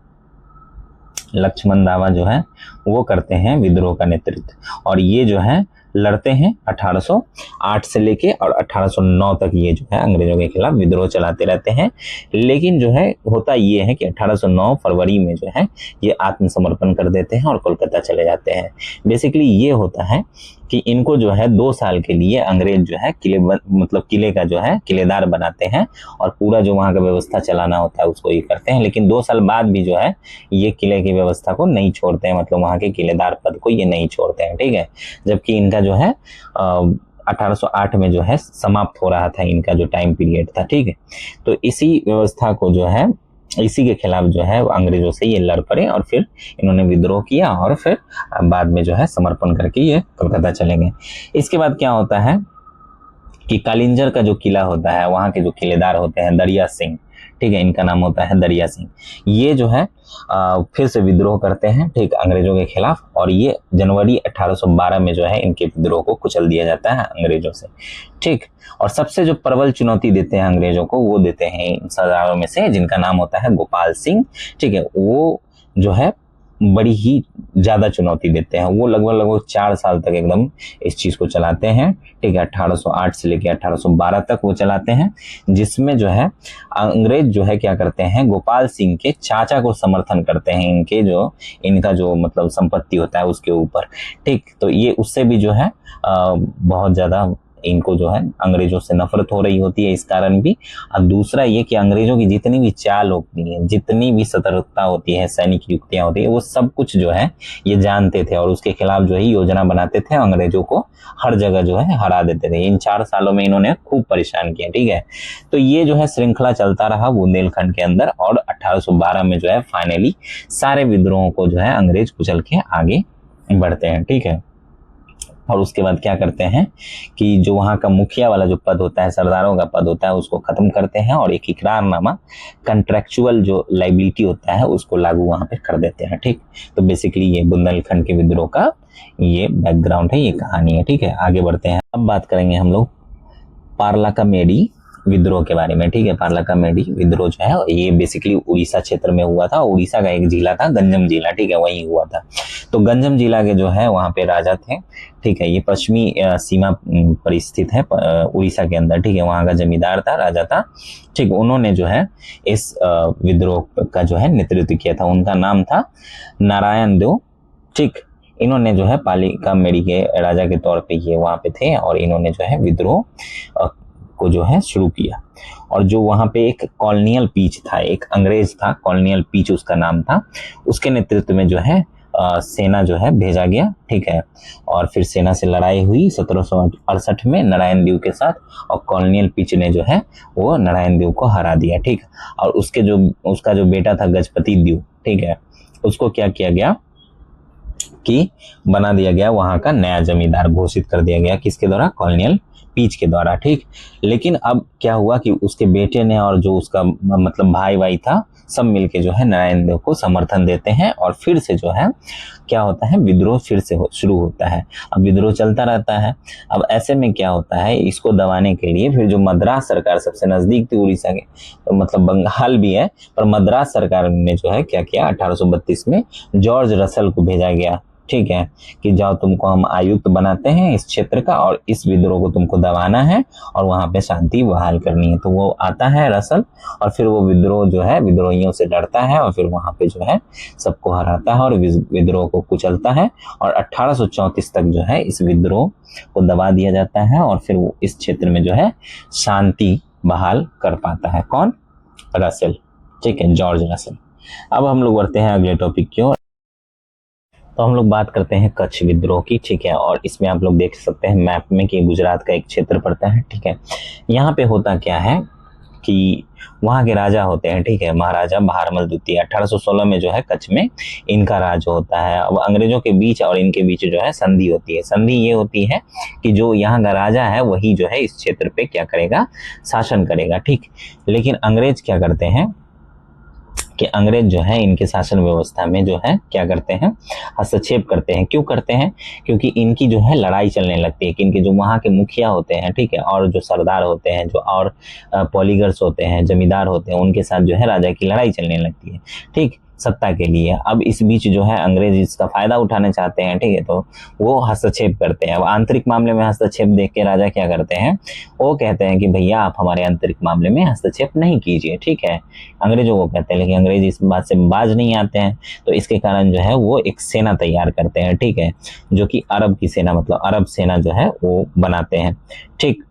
लक्ष्मण दावा जो है वो करते हैं विद्रोह का नेतृत्व और ये जो है लड़ते हैं 1808 से लेके और 1809 तक ये जो है अंग्रेजों के खिलाफ विद्रोह चलाते रहते हैं। लेकिन जो है होता ये है कि 1809 फरवरी में जो है ये आत्मसमर्पण कर देते हैं और कोलकाता चले जाते हैं। बेसिकली ये होता है कि इनको जो है 2 साल के लिए अंग्रेज जो है किले का जो है किलेदार बनाते हैं और पूरा जो वहाँ का व्यवस्था चलाना होता है उसको ये करते हैं। लेकिन 2 साल बाद भी जो है ये किले की व्यवस्था को नहीं छोड़ते हैं, मतलब वहाँ के किलेदार पद को ये नहीं छोड़ते हैं, ठीक है। जबकि इनका जो है 1808 में जो है समाप्त हो रहा था इनका जो टाइम पीरियड था, ठीक है। तो इसी व्यवस्था को जो है इसी के खिलाफ जो है अंग्रेजों से ये लड़ पड़े और फिर इन्होंने विद्रोह किया और फिर बाद में जो है समर्पण करके ये कलकत्ता चले गए। इसके बाद क्या होता है कि कालिंजर का जो किला होता है वहाँ के जो किलेदार होते हैं दरिया सिंह, ठीक है, इनका नाम होता है दरिया सिंह, ये जो है फिर से विद्रोह करते हैं, ठीक, अंग्रेजों के खिलाफ। और ये जनवरी 1812 में जो है इनके विद्रोह को कुचल दिया जाता है अंग्रेजों से, ठीक। और सबसे जो प्रबल चुनौती देते हैं अंग्रेजों को वो देते हैं इन सरदारों में से जिनका नाम होता है गोपाल सिंह, ठीक है। वो जो है बड़ी ही ज्यादा चुनौती देते हैं। वो लगभग 4 साल तक एकदम इस चीज को चलाते हैं, ठीक है। 1808 से लेकर 1812 तक वो चलाते हैं, जिसमें जो है अंग्रेज जो है क्या करते हैं, गोपाल सिंह के चाचा को समर्थन करते हैं इनका जो मतलब संपत्ति होता है उसके ऊपर, ठीक। तो ये उससे भी जो है बहुत ज्यादा इनको जो है अंग्रेजों से नफरत हो रही होती है इस कारण भी। और दूसरा ये कि अंग्रेजों की जितनी भी चाल होती है, जितनी भी सतर्कता होती है, सैनिक युक्तियां होती है, वो सब कुछ जो है ये जानते थे और उसके खिलाफ जो है योजना बनाते थे, अंग्रेजों को हर जगह जो है हरा देते थे। इन 4 सालों में इन्होंने खूब परेशान किया, ठीक है। तो ये जो है श्रृंखला चलता रहा बुंदेलखंड के अंदर और 1812 में जो है फाइनली सारे विद्रोहों को जो है अंग्रेज कुचल के आगे बढ़ते हैं, ठीक है। और उसके बाद क्या करते हैं कि जो वहाँ का मुखिया वाला जो पद होता है, सरदारों का पद होता है, उसको खत्म करते हैं और एक इकरारनामा कंट्रैक्चुअल जो लाइबिलिटी होता है उसको लागू वहाँ पे कर देते हैं, ठीक। तो बेसिकली ये बुंदेलखंड के विद्रोह का ये बैकग्राउंड है, ये कहानी है, ठीक है। आगे बढ़ते हैं। अब बात करेंगे हम लोग पारलाकामेडी विद्रोह के बारे में, ठीक है। पारलाकामेडी विद्रोह जो है ये बेसिकली उड़ीसा क्षेत्र में हुआ था। उड़ीसा का एक जिला था गंजम जिला, ठीक है, वही हुआ था। तो गंजम जिला के जो है वहाँ पे राजा थे, ठीक है। ये पश्चिमी सीमा पर स्थित है उड़ीसा के अंदर, ठीक है। वहाँ का जमींदार था, राजा था, ठीक। उन्होंने जो है इस विद्रोह का जो है नेतृत्व किया था। उनका नाम था नारायण देव, ठीक। इन्होंने जो है पारलाकामेडी के राजा के तौर पे ये वहाँ पे थे और इन्होंने जो है विद्रोह को जो है शुरू किया। और जो वहाँ पे एक कॉलोनियल पीच था, एक अंग्रेज था, कॉलोनियल पीच उसका नाम था, उसके नेतृत्व में जो है सेना जो है भेजा गया, ठीक है। और फिर सेना से लड़ाई हुई 1768 में नारायण देव के साथ और कॉलोनियल पीच ने जो है वो नारायण देव को हरा दिया, ठीक। और उसका जो बेटा था गजपति देव, ठीक है, उसको क्या किया गया कि बना दिया गया वहाँ का नया जमींदार घोषित कर दिया गया, किसके द्वारा, कॉलोनियल पीच के द्वारा, ठीक। लेकिन अब क्या हुआ कि उसके बेटे ने और जो उसका मतलब भाई था सब मिलके जो है नारायण देव को समर्थन देते हैं और फिर से जो है क्या होता है, विद्रोह फिर से शुरू होता है। अब विद्रोह चलता रहता है। अब ऐसे में क्या होता है, इसको दबाने के लिए फिर जो मद्रास सरकार सबसे नजदीक थी उड़ीसा के, तो मतलब बंगाल भी है, पर मद्रास सरकार ने जो है क्या किया, 1832 में जॉर्ज रसल को भेजा गया, ठीक है, कि जाओ तुमको हम आयुक्त बनाते हैं इस क्षेत्र का और इस विद्रोह को तुमको दबाना है और वहां पे शांति बहाल करनी है। तो वो आता है रसल और फिर वो विद्रोह जो है विद्रोहियों से लड़ता है और फिर वहां पे जो है सबको हराता है और विद्रोह को कुचलता है और 1834 तक जो है इस विद्रोह को दबा दिया जाता है और फिर वो इस क्षेत्र में जो है शांति बहाल कर पाता है। कौन, रसल, ठीक है, जॉर्ज रसल। अब हम लोग बढ़ते हैं अगले टॉपिक की ओर। तो हम लोग बात करते हैं कच्छ विद्रोह की, ठीक है। और इसमें आप लोग देख सकते हैं मैप में कि गुजरात का एक क्षेत्र पड़ता है, ठीक है। यहाँ पे होता क्या है कि वहाँ के राजा होते हैं, ठीक है, महाराजा बहारमल द्वितीय। 1816 में जो है कच्छ में इनका राज होता है। अब अंग्रेजों के बीच और इनके बीच जो है संधि होती है। संधि ये होती है कि जो यहाँ का राजा है वही जो है इस क्षेत्र पे क्या करेगा, शासन करेगा, ठीक। लेकिन अंग्रेज क्या करते हैं कि अंग्रेज जो है इनके शासन व्यवस्था में जो है क्या करते हैं, हस्तक्षेप करते हैं। क्यों करते हैं, क्योंकि इनकी जो है लड़ाई चलने लगती है कि इनके जो वहाँ के मुखिया होते हैं, ठीक है, और जो सरदार होते हैं, जो और पॉलीगर्स होते हैं, जमींदार होते हैं, उनके साथ जो है राजा की लड़ाई चलने लगती है, ठीक। सत्ता के लिए। अब इस बीच जो है अंग्रेज इसका फायदा उठाना चाहते हैं, ठीक है, तो वो हस्तक्षेप करते हैं। अब आंतरिक मामले में हस्तक्षेप देख के राजा क्या करते हैं, वो कहते हैं कि भैया आप हमारे आंतरिक मामले में हस्तक्षेप नहीं कीजिए, ठीक है, अंग्रेजों को कहते हैं। लेकिन अंग्रेज इस बात से बाज नहीं आते हैं, तो इसके कारण जो है वो एक सेना तैयार करते हैं, ठीक है, जो कि अरब की सेना, मतलब अरब सेना जो है वो बनाते हैं, ठीक।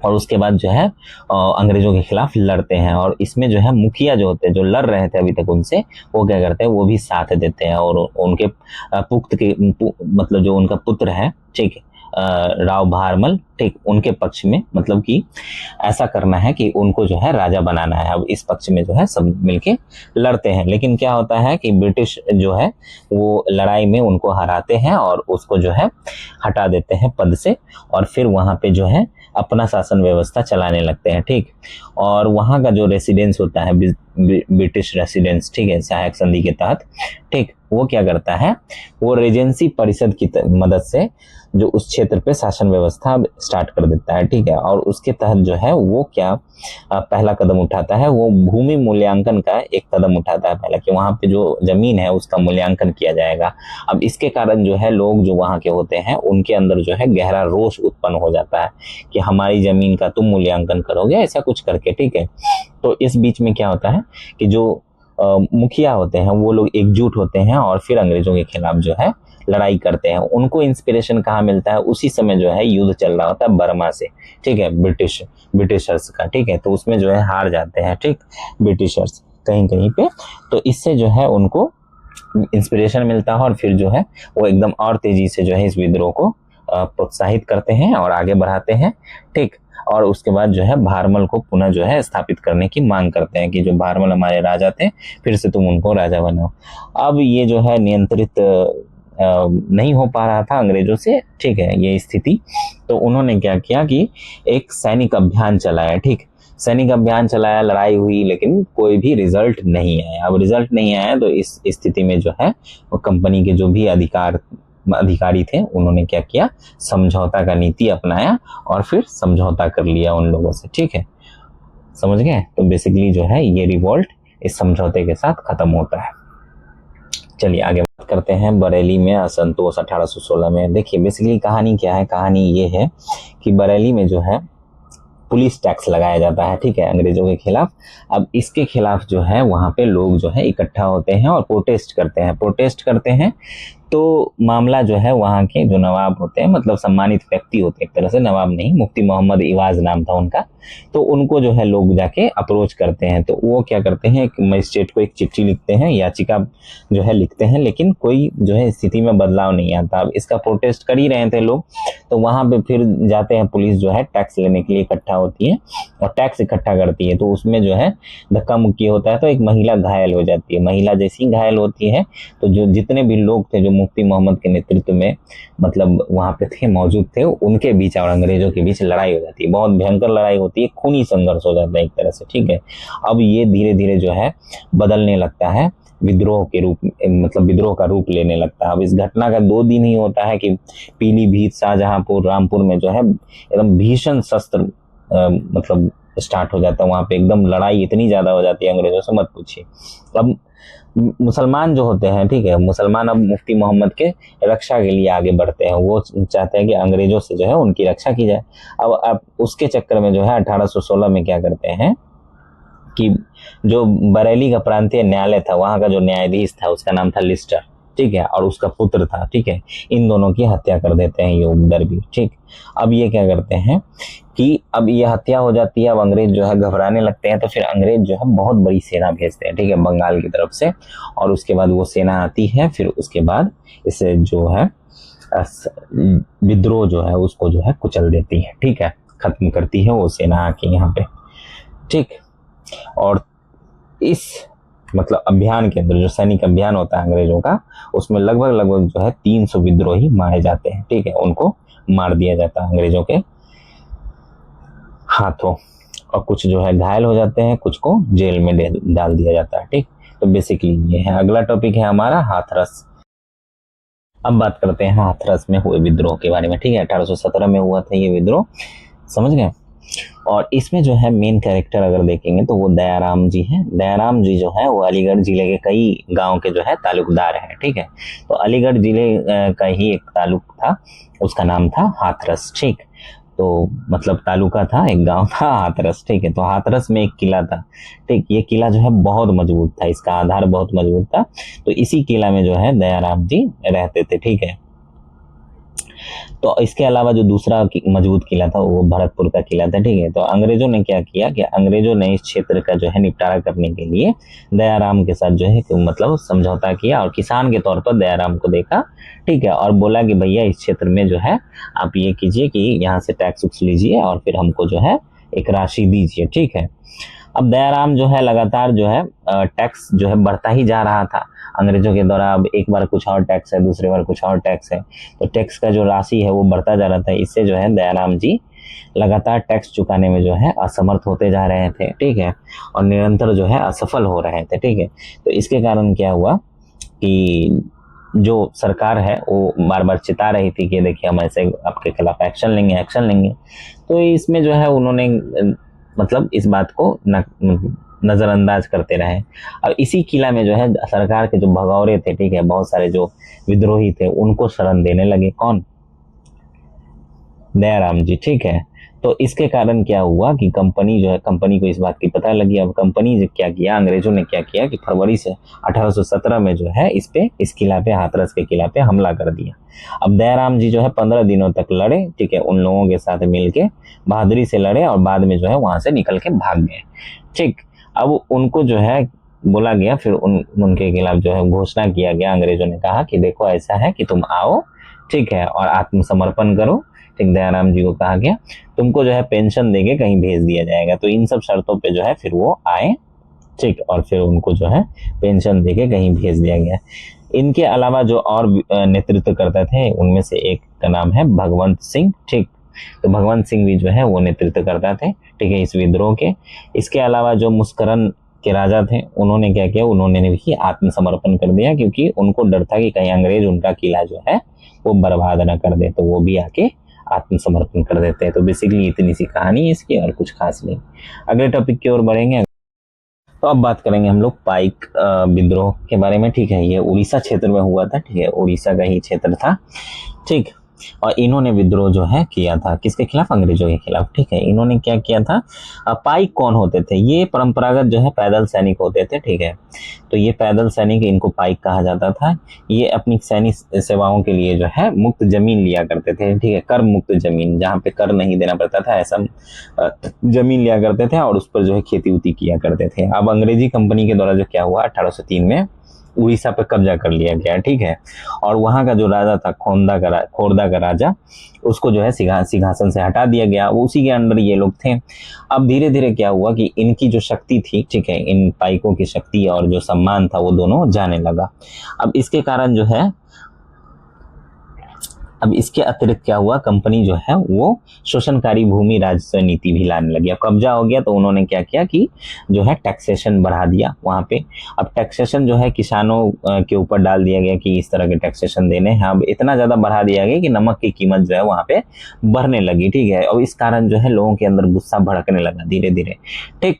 और उसके बाद जो है अंग्रेजों के खिलाफ लड़ते हैं। और इसमें जो है मुखिया जो होते हैं, जो लड़ रहे थे अभी तक उनसे, वो क्या करते हैं, वो भी साथ देते हैं। और उनके मतलब जो उनका पुत्र है, ठीक है, राव भारमल, ठीक, उनके पक्ष में, मतलब कि ऐसा करना है कि उनको जो है राजा बनाना है। अब इस पक्ष में जो है सब मिलके लड़ते हैं। लेकिन क्या होता है कि ब्रिटिश जो है वो लड़ाई में उनको हराते हैं और उसको जो है हटा देते हैं पद से, और फिर वहाँ पे जो है अपना शासन व्यवस्था चलाने लगते हैं, ठीक। और वहाँ का जो रेसिडेंस होता है, ब्रिटिश रेसिडेंस, ठीक है, सहायक संधि के तहत, ठीक, वो क्या करता है, वो रेजेंसी परिषद की मदद से जो उस क्षेत्र पे शासन व्यवस्था स्टार्ट कर देता है, ठीक है। और उसके तहत जो है वो क्या पहला कदम उठाता है, वो भूमि मूल्यांकन का एक कदम उठाता है पहला, कि वहाँ पे जो जमीन है उसका मूल्यांकन किया जाएगा। अब इसके कारण जो है लोग जो वहाँ के होते हैं उनके अंदर जो है गहरा रोष उत्पन्न हो जाता है कि हमारी जमीन का तुम मूल्यांकन करोगे, ऐसा कुछ करके, ठीक है। तो इस बीच में क्या होता है कि जो मुखिया होते हैं वो लोग एकजुट होते हैं और फिर अंग्रेजों के खिलाफ जो है लड़ाई करते हैं। उनको इंस्पिरेशन कहाँ मिलता है, उसी समय जो है युद्ध चल रहा होता है बर्मा से, ठीक है, ब्रिटिशर्स का, ठीक है। तो उसमें जो है हार जाते हैं, ठीक, ब्रिटिशर्स कहीं कहीं पे। तो इससे जो है उनको इंस्पिरेशन मिलता है और फिर जो है वो एकदम और तेजी से जो है इस विद्रोह को प्रोत्साहित करते हैं और आगे बढ़ाते हैं, ठीक। और उसके बाद जो है भारमल को पुनः जो है स्थापित करने की मांग करते हैं कि जो भारमल हमारे राजा थे, फिर से तुम उनको राजा बनाओ। अब ये जो है नियंत्रित नहीं हो पा रहा था अंग्रेजों से, ठीक है, ये स्थिति। तो उन्होंने क्या किया कि एक सैनिक अभियान चलाया, ठीक, सैनिक अभियान चलाया, लड़ाई हुई, लेकिन कोई भी रिजल्ट नहीं आया। अब रिजल्ट नहीं आया तो इस स्थिति में जो है वो कंपनी के जो भी अधिकारी थे उन्होंने क्या किया, समझौता का नीति अपनाया और फिर समझौता कर लिया उन लोगों से, ठीक है, समझ गए। तो बेसिकली जो है ये रिवॉल्ट इस समझौते के साथ खत्म होता है। चलिए आगे बात करते हैं बरेली में असंतोष 1816 में। देखिए बेसिकली कहानी क्या है, कहानी ये है कि बरेली में जो है पुलिस टैक्स लगाया जाता है, ठीक है, अंग्रेजों के खिलाफ। अब इसके खिलाफ जो है वहाँ पे लोग जो है इकट्ठा होते हैं और प्रोटेस्ट करते हैं। तो मामला जो है वहाँ के जो नवाब होते हैं, मतलब सम्मानित व्यक्ति होते हैं, एक तरह से नवाब नहीं, मुफ्ती मोहम्मद इवाज नाम था उनका, तो उनको जो है लोग जाके अप्रोच करते हैं। तो वो क्या करते हैं, एक मजिस्ट्रेट को एक चिट्ठी लिखते हैं, याचिका जो है लिखते हैं, लेकिन कोई जो है स्थिति में बदलाव नहीं आता। अब इसका प्रोटेस्ट कर ही रहे थे लोग, तो वहाँ पे फिर जाते हैं, पुलिस जो है टैक्स लेने के लिए इकट्ठा होती है और टैक्स इकट्ठा करती है। तो उसमें जो है धक्का मुक्की होता है, तो एक महिला घायल हो जाती है। महिला जैसी घायल होती है तो जो जितने भी लोग थे जो मुफ्ती मोहम्मद के नेतृत्व में मतलब वहाँ पे थे, मौजूद थे, उनके बीच और अंग्रेजों के बीच लड़ाई हो जाती है। बहुत भयंकर लड़ाई होती है, खूनी संघर्ष हो जाता है एक तरह से, ठीक है। अब ये धीरे धीरे जो है बदलने लगता है विद्रोह के रूप, मतलब विद्रोह का रूप लेने लगता है। अब इस घटना का 2 दिन ही होता है कि पीलीभीत, शाहजहांपुर, रामपुर में जो है एकदम भीषण शस्त्र मतलब स्टार्ट हो जाता है। वहाँ पे एकदम लड़ाई इतनी ज्यादा हो जाती है अंग्रेजों से, मत पूछिए। अब मुसलमान जो होते हैं, ठीक है, मुसलमान अब मुफ्ती मोहम्मद के रक्षा के लिए आगे बढ़ते हैं। वो चाहते हैं कि अंग्रेजों से जो है उनकी रक्षा की जाए। अब उसके चक्कर में जो है 1816 में क्या करते हैं कि जो बरेली का प्रांतीय न्यायालय था, वहां का जो न्यायाधीश था उसका नाम था लिस्टर, ठीक है, और उसका पुत्र था, ठीक है, इन दोनों की हत्या कर देते हैं ये उपद्रवी, ठीक। अब ये क्या करते हैं कि अब ये हत्या हो जाती है। अब अंग्रेज जो है घबराने लगते हैं, तो फिर अंग्रेज जो है बहुत बड़ी सेना भेजते हैं, ठीक है, बंगाल की तरफ से। और उसके बाद वो सेना आती है, फिर उसके बाद इसे जो है विद्रोह जो है उसको जो है कुचल देती है, ठीक है, खत्म करती है वो सेना आके यहाँ पे, ठीक। और इस मतलब अभियान के अंदर जो सैनिक अभियान होता है अंग्रेजों का, उसमें लगभग जो है 300 विद्रोही मारे जाते हैं, ठीक है, उनको मार दिया जाता है अंग्रेजों के हाथों। और कुछ जो है घायल हो जाते हैं, कुछ को जेल में डाल दिया जाता है, ठीक। तो बेसिकली ये है। अगला टॉपिक है हमारा हाथरस। अब बात करते हैं हाथरस में हुए विद्रोह के बारे में, ठीक है। 1817 में हुआ था ये विद्रोह, समझ गए। और इसमें जो है मेन कैरेक्टर अगर देखेंगे तो वो दयाराम जी हैं। दयाराम जी जो है वो अलीगढ़ जिले के कई गांव के जो है तालुकदार हैं, ठीक है। तो अलीगढ़ जिले का ही एक तालुक था, उसका नाम था हाथरस, ठीक। तो मतलब तालुका था, एक गांव था हाथरस, ठीक है। तो हाथरस में एक किला था, ठीक। ये किला जो है बहुत मजबूत था, इसका आधार बहुत मजबूत था। तो इसी किला में जो है दयाराम जी रहते थे, ठीक है। तो इसके अलावा जो दूसरा मजबूत किला था वो भरतपुर का किला था, ठीक है। तो अंग्रेजों ने क्या किया कि अंग्रेजों ने इस क्षेत्र का जो है निपटारा करने के लिए दयाराम के साथ जो है मतलब समझौता किया और किसान के तौर पर दयाराम को देखा, ठीक है। और बोला कि भैया इस क्षेत्र में जो है आप ये कीजिए कि यहाँ से टैक्स उक्स लीजिए और फिर हमको जो है एक राशि दीजिए, ठीक है। अब दयाराम जो है लगातार जो है टैक्स जो है बढ़ता ही जा रहा था अंग्रेजों के द्वारा। अब एक बार कुछ और टैक्स है, दूसरी बार कुछ और टैक्स है, तो टैक्स का जो राशि है वो बढ़ता जा रहा था। इससे जो है दयाराम जी लगातार टैक्स चुकाने में जो है असमर्थ होते जा रहे थे, ठीक है। और निरंतर जो है असफल हो रहे थे, ठीक है। तो इसके कारण क्या हुआ कि जो सरकार है वो बार बार चिता रही थी कि देखिए हम ऐसे आपके खिलाफ एक्शन लेंगे, एक्शन लेंगे। तो इसमें जो है उन्होंने मतलब इस बात को नजरअंदाज करते रहे। और इसी किला में जो है सरकार के जो भगौरे थे, ठीक है, बहुत सारे जो विद्रोही थे उनको शरण देने लगे। कौन? दयाराम जी, ठीक है। तो इसके कारण क्या हुआ कि कंपनी जो है, कंपनी को इस बात की पता लगी। अब कंपनी ने क्या किया, अंग्रेजों ने क्या किया कि फरवरी से 1817 में जो है इस किला पे, हाथरस के किला पे हमला कर दिया। अब दयाराम जी जो है 15 दिनों तक लड़े, ठीक है, उन लोगों के साथ मिलके बहादुरी से लड़े और बाद में जो है वहां से निकल के भाग गए, ठीक। अब उनको जो है बोला गया, फिर उनके खिलाफ जो है घोषणा किया गया। अंग्रेजों ने कहा कि देखो ऐसा है कि तुम आओ, ठीक है, और आत्मसमर्पण करो, ठीक। दयाराम जी को कहा गया तुमको जो है पेंशन देके कहीं भेज दिया जाएगा। तो इन सब शर्तों पे जो है फिर वो आए, ठीक, और फिर उनको जो है पेंशन देके कहीं भेज दिया गया। इनके अलावा जो और नेतृत्व करते थे उनमें से एक का नाम है भगवंत सिंह, ठीक। तो भगवंत सिंह भी जो है वो नेतृत्व करता थे, ठीक है, इस विद्रोह के। इसके अलावा जो मुस्करन के राजा थे उन्होंने क्या किया, उन्होंने भी आत्मसमर्पण कर दिया, क्योंकि उनको डर था कि कहीं अंग्रेज उनका किला जो है वो बर्बाद न कर दे, तो वो भी आके आत्मसमर्पण कर देते हैं। तो बेसिकली इतनी सी कहानी है इसकी, और कुछ खास नहीं। अगले टॉपिक की ओर बढ़ेंगे। तो अब बात करेंगे हम लोग पाइक विद्रोह के बारे में, ठीक है। ये उड़ीसा क्षेत्र में हुआ था, ठीक है, उड़ीसा का ही क्षेत्र था, ठीक। और इन्होंने विद्रोह जो है किया था किसके खिलाफ? अंग्रेजों के खिलाफ, ठीक है। इन्होंने क्या किया था? पाइक कौन होते थे? ये परंपरागत जो है पैदल सैनिक होते थे, ठीक है। तो ये पैदल सैनिक, इनको पाइक कहा जाता था। ये अपनी सैनिक सेवाओं के लिए जो है मुक्त जमीन लिया करते थे, ठीक है, कर मुक्त जमीन, जहाँ पे कर नहीं देना पड़ता था, ऐसा जमीन लिया करते थे और उस पर जो है खेती उती किया करते थे। अब अंग्रेजी कंपनी के द्वारा जो क्या हुआ, 1803 में उड़ीसा पर कब्जा कर लिया गया, ठीक है। और वहां का जो राजा था खोरदा का राजा, उसको जो है सिंहासन से हटा दिया गया, उसी के अंडर ये लोग थे। अब धीरे धीरे क्या हुआ कि इनकी जो शक्ति थी, ठीक है, इन पाइकों की शक्ति और जो सम्मान था वो दोनों जाने लगा। अब इसके कारण जो है, अब इसके अतिरिक्त क्या हुआ, कंपनी जो है वो शोषणकारी भूमि राजस्व नीति भी लाने लगी। अब कब्जा हो गया तो उन्होंने क्या किया कि जो है टैक्सेशन बढ़ा दिया वहां पे। अब टैक्सेशन जो है किसानों के ऊपर डाल दिया गया कि इस तरह के टैक्सेशन देने हैं। अब इतना ज्यादा बढ़ा दिया गया कि नमक की कीमत जो है वहां पे बढ़ने लगी, ठीक है। और इस कारण जो है लोगों के अंदर गुस्सा भड़कने लगा धीरे धीरे, ठीक।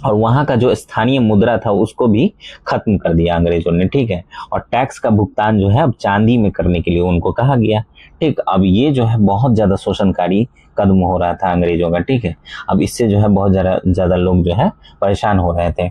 और वहां का जो स्थानीय मुद्रा था उसको भी खत्म कर दिया अंग्रेजों ने, ठीक है। और टैक्स का भुगतान जो है अब चांदी में करने के लिए उनको कहा गया, ठीक। अब ये जो है बहुत ज्यादा शोषणकारी कदम हो रहा था अंग्रेजों का, ठीक है। अब इससे जो है बहुत ज्यादा लोग जो है परेशान हो रहे थे।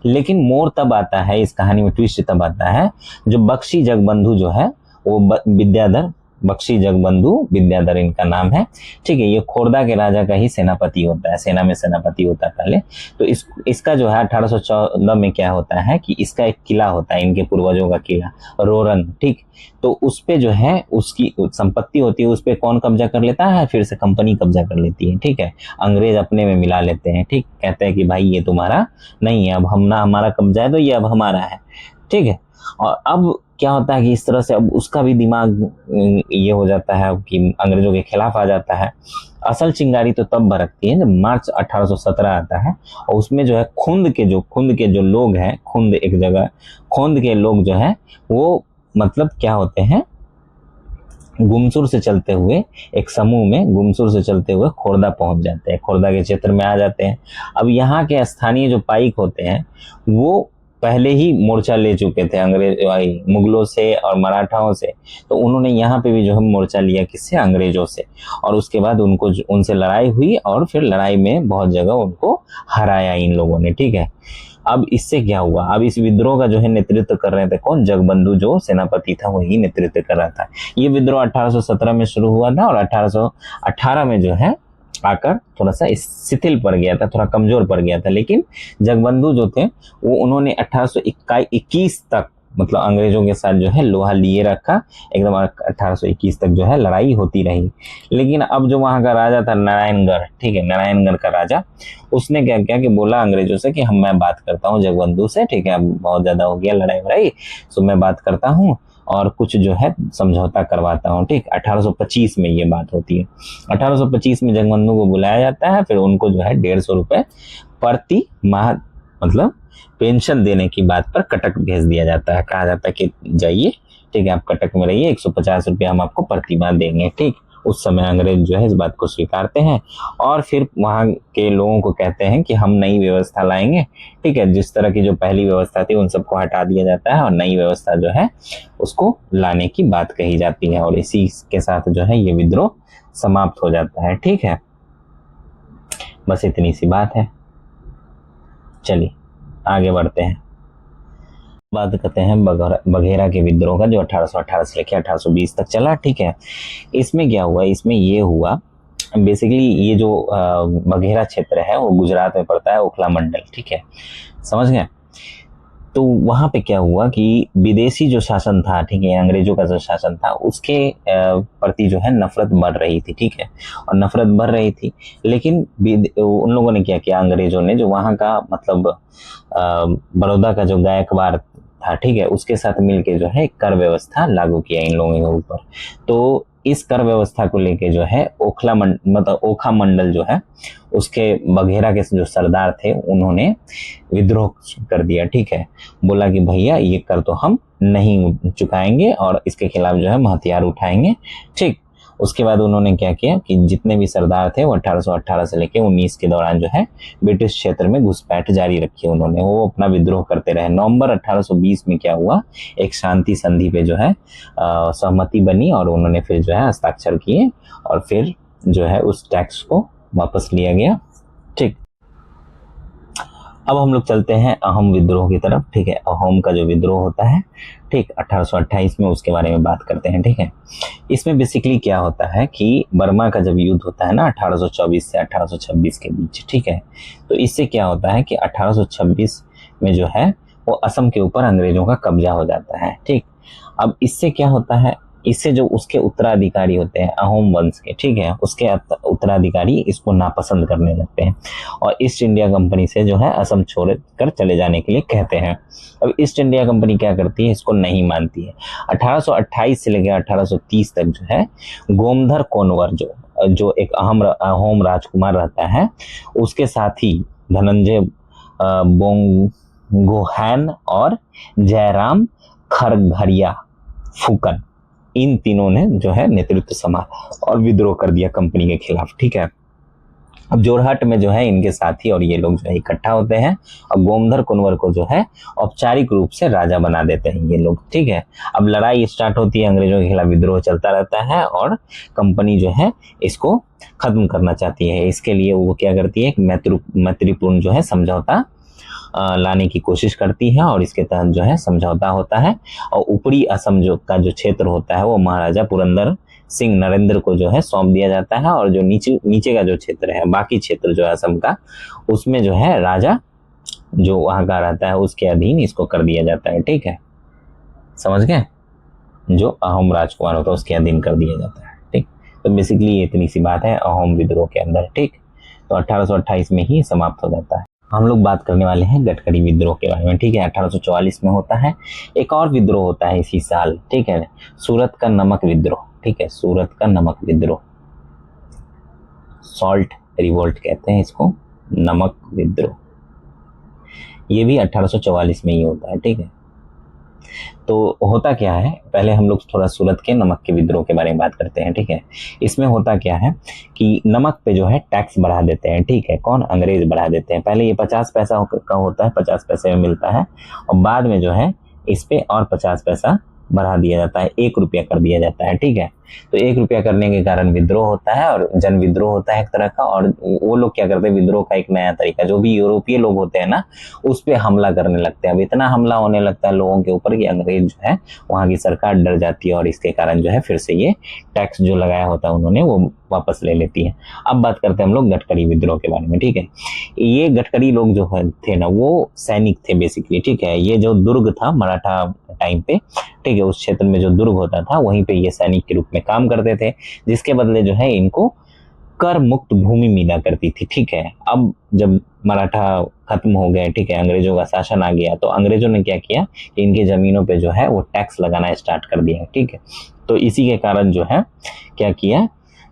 लेकिन मोड़ तब आता है इस कहानी में, ट्विस्ट तब आता है, जो बख्शी जगबंधु जो है वो विद्याधर, बख्शी जगबंधु विद्याधर इनका नाम है, ठीक है। ये खोरदा के राजा का ही सेनापति होता है, सेना में सेनापति होता है पहले। तो इसका जो है 1814 में क्या होता है कि इसका एक किला होता है, इनके पूर्वजों का किला रोरंग, ठीक। तो उस पे जो है उसकी संपत्ति होती है, उस पे कौन कब्जा कर लेता है? फिर से कंपनी कब्जा कर लेती है, ठीक है। अंग्रेज अपने में मिला लेते हैं, ठीक, कहते हैं कि भाई ये तुम्हारा नहीं है, अब हम ना, हमारा कब्जा है तो ये अब हमारा है, ठीक है। और अब क्या होता है कि इस तरह से अब उसका भी दिमाग ये हो जाता है कि अंग्रेजों के खिलाफ आ जाता है। असल चिंगारी तो तब भड़कती है जब मार्च 1817 आता है, और उसमें जो है खुंद के जो लोग हैं, खुंद एक जगह, खुंद के लोग जो है वो मतलब क्या होते हैं, गुमसुर से चलते हुए एक समूह में गुमसुर से चलते हुए खोर्दा पहुंच जाते हैं, खोर्दा के क्षेत्र में आ जाते हैं। अब यहाँ के स्थानीय जो पाइक होते हैं वो पहले ही मोर्चा ले चुके थे अंग्रेज मुगलों से और मराठाओं से, तो उन्होंने यहाँ पे भी जो है मोर्चा लिया, किससे, अंग्रेजों से। और उसके बाद उनको उनसे लड़ाई हुई और फिर लड़ाई में बहुत जगह उनको हराया इन लोगों ने, ठीक है। अब इससे क्या हुआ, अब इस विद्रोह का जो है नेतृत्व कर रहे थे कौन, जगबंधु जो सेनापति था वही नेतृत्व कर रहा था। ये विद्रोह 1817 में शुरू हुआ था और 1818 में जो है आकर थोड़ा सा शिथिल पड़ गया था, थोड़ा कमजोर पड़ गया था। लेकिन जगबंधु जो थे वो उन्होंने 1821 तक मतलब अंग्रेजों के साथ जो है लोहा लिए रखा, एकदम 1821 तक जो है लड़ाई होती रही। लेकिन अब जो वहां का राजा था नारायणगढ़, ठीक है, नारायणगढ़ का राजा, उसने क्या किया कि बोला अंग्रेजों से कि मैं बात करता हूँ जगबंधु से, ठीक है, अब बहुत ज्यादा हो गया लड़ाई वड़ाई, तो मैं बात करता हूँ और कुछ जो है समझौता करवाता हूँ, ठीक। 1825 में ये बात होती है। 1825 में जगबंधु को बुलाया जाता है, फिर उनको जो है 150 रुपए प्रति माह मतलब पेंशन देने की बात पर कटक भेज दिया जाता है। कहा जाता है कि जाइए, ठीक है, आप कटक में रहिए, 150 रुपया हम आपको प्रति माह देंगे, ठीक। उस समय अंग्रेज जो है इस बात को स्वीकारते हैं और फिर वहां के लोगों को कहते हैं कि हम नई व्यवस्था लाएंगे, ठीक है। जिस तरह की जो पहली व्यवस्था थी उन सबको हटा दिया जाता है और नई व्यवस्था जो है उसको लाने की बात कही जाती है और इसी के साथ जो है ये विद्रोह समाप्त हो जाता है, ठीक है। बस इतनी सी बात है। चलिए आगे बढ़ते हैं, बात करते हैं बघेरा के विद्रोह का, जो 1818 से लेकर 1820 तक चला, ठीक है। इसमें क्या हुआ, इसमें ये हुआ बेसिकली, ये जो बघेरा क्षेत्र है वो गुजरात में पड़ता है, ओखला मंडल, ठीक है, समझ गए। तो वहां पे क्या हुआ कि विदेशी जो शासन था, ठीक है, अंग्रेजों का जो शासन था उसके प्रति जो है नफरत बढ़ रही थी, ठीक है, और नफरत बढ़ रही थी। लेकिन उन लोगों ने क्या किया, अंग्रेजों ने जो वहां का मतलब बड़ौदा का जो गायकवाड़ था, ठीक है, उसके साथ मिलके जो है कर व्यवस्था लागू किया इन लोगों के ऊपर। तो इस कर व्यवस्था को लेके जो है मतलब ओखा मंडल जो है उसके बघेरा के जो सरदार थे उन्होंने विद्रोह कर दिया, ठीक है। बोला कि भैया ये कर तो हम नहीं चुकाएंगे और इसके खिलाफ जो है हम हथियार उठाएंगे, ठीक। उसके बाद उन्होंने क्या किया कि जितने भी सरदार थे वो 1818 से लेकर 19 के दौरान जो है ब्रिटिश क्षेत्र में घुसपैठ जारी रखी उन्होंने, वो अपना विद्रोह करते रहे। नवंबर 1820 में क्या हुआ, एक शांति संधि पे जो है सहमति बनी और उन्होंने फिर जो है हस्ताक्षर किए और फिर जो है उस टैक्स को वापस लिया गया, ठीक। अब हम लोग चलते हैं अहोम विद्रोह की तरफ, ठीक है। अहोम का जो विद्रोह होता है, ठीक, 1828 में, उसके बारे में बात करते हैं, ठीक है। इसमें बेसिकली क्या होता है कि बर्मा का जब युद्ध होता है ना 1824 से 1826 के बीच, ठीक है, तो इससे क्या होता है कि 1826 में जो है वो असम के ऊपर अंग्रेजों का कब्जा हो जाता है, ठीक। अब इससे क्या होता है, इससे जो उसके उत्तराधिकारी होते हैं अहोम वंश के, ठीक है, उसके उत्तराधिकारी इसको नापसंद करने लगते हैं और ईस्ट इंडिया कंपनी से जो है असम छोड़ कर चले जाने के लिए कहते हैं। अब ईस्ट इंडिया कंपनी क्या करती है, इसको नहीं मानती है। 1828 से लेकर 1830 तक जो है गोमधर कोनवर जो एक अहोम राजकुमार रहता है, उसके साथ ही धनंजय बोंगोहैन और जयराम खरघरिया फुकन, इन तीनों ने जो है नेतृत्व संभाला और विद्रोह कर दिया कंपनी के खिलाफ, ठीक है। अब जोरहट में जो है इनके साथी और ये लोग जो है इकट्ठा होते हैं और गोमधर कुंवर को जो है औपचारिक रूप से राजा बना देते हैं ये लोग, ठीक है। अब लड़ाई स्टार्ट होती है, अंग्रेजों के खिलाफ विद्रोह चलता रहता है और कंपनी जो है इसको खत्म करना चाहती है। इसके लिए वो क्या करती है, मैत्रीपूर्ण जो है समझौता लाने की कोशिश करती है और इसके तहत जो है समझौता होता है और ऊपरी असम का जो क्षेत्र होता है वो महाराजा पुरंदर सिंह नरेंद्र को जो है सौंप दिया जाता है और जो नीचे का जो क्षेत्र है, बाकी क्षेत्र जो है असम का, उसमें जो है राजा जो वहां का रहता है उसके अधीन इसको कर दिया जाता है, ठीक है, समझ गए। जो अहोम राजकुमार होता है उसके अधीन कर दिया जाता है, ठीक। तो बेसिकली इतनी सी बात है अहोम विद्रोह के अंदर, ठीक। तो 1828 में ही समाप्त हो जाता है। हम लोग बात करने वाले हैं गडकरी विद्रोह के बारे में, ठीक है। 1844 में होता है। एक और विद्रोह होता है इसी साल, ठीक है, सूरत का नमक विद्रोह, ठीक है, सूरत का नमक विद्रोह, सॉल्ट रिवोल्ट कहते हैं इसको, नमक विद्रोह, ये भी 1844 में ही होता है, ठीक है। तो होता क्या है, पहले हम लोग थोड़ा सूरत के नमक के विद्रोह के बारे में बात करते हैं, ठीक है। इसमें होता क्या है कि नमक पे जो है टैक्स बढ़ा देते हैं, ठीक है। कौन? अंग्रेज बढ़ा देते हैं। पहले ये 50 पैसा का होता है, 50 पैसे में मिलता है, और बाद में जो है इस पे और 50 पैसा बढ़ा दिया जाता है, 1 रुपया कर दिया जाता है, ठीक है। तो 1 रुपया करने के कारण विद्रोह होता है और जन विद्रोह होता है एक तरह का। और वो लोग क्या करते हैं, विद्रोह का एक नया तरीका, जो भी यूरोपीय लोग होते हैं ना, उस पे हमला करने लगते हैं। अब इतना हमला होने लगता है लोगों के ऊपर कि अंग्रेज जो है, वहाँ की सरकार डर जाती है और इसके कारण जो है फिर से ये टैक्स जो लगाया होता है उन्होंने वो वापस ले लेती है। अब बात करते हैं हम लोग गडकरी विद्रोह के बारे में, ठीक है। ये गडकरी लोग जो थे ना, वो सैनिक थे बेसिकली, ठीक है। ये जो दुर्ग था मराठा टाइम पे, ठीक है, उस क्षेत्र में जो दुर्ग होता था वहीं पे ये सैनिक के रूप में काम करते थे, जिसके बदले जो है इनको कर मुक्त भूमि मिला करती थी, ठीक है। अब जब मराठा खत्म हो गए, ठीक है, अंग्रेजों का शासन आ गया, तो अंग्रेजों ने क्या किया कि इनकी जमीनों पे जो है वो टैक्स लगाना स्टार्ट कर दिया, ठीक है। तो इसी के कारण जो है क्या किया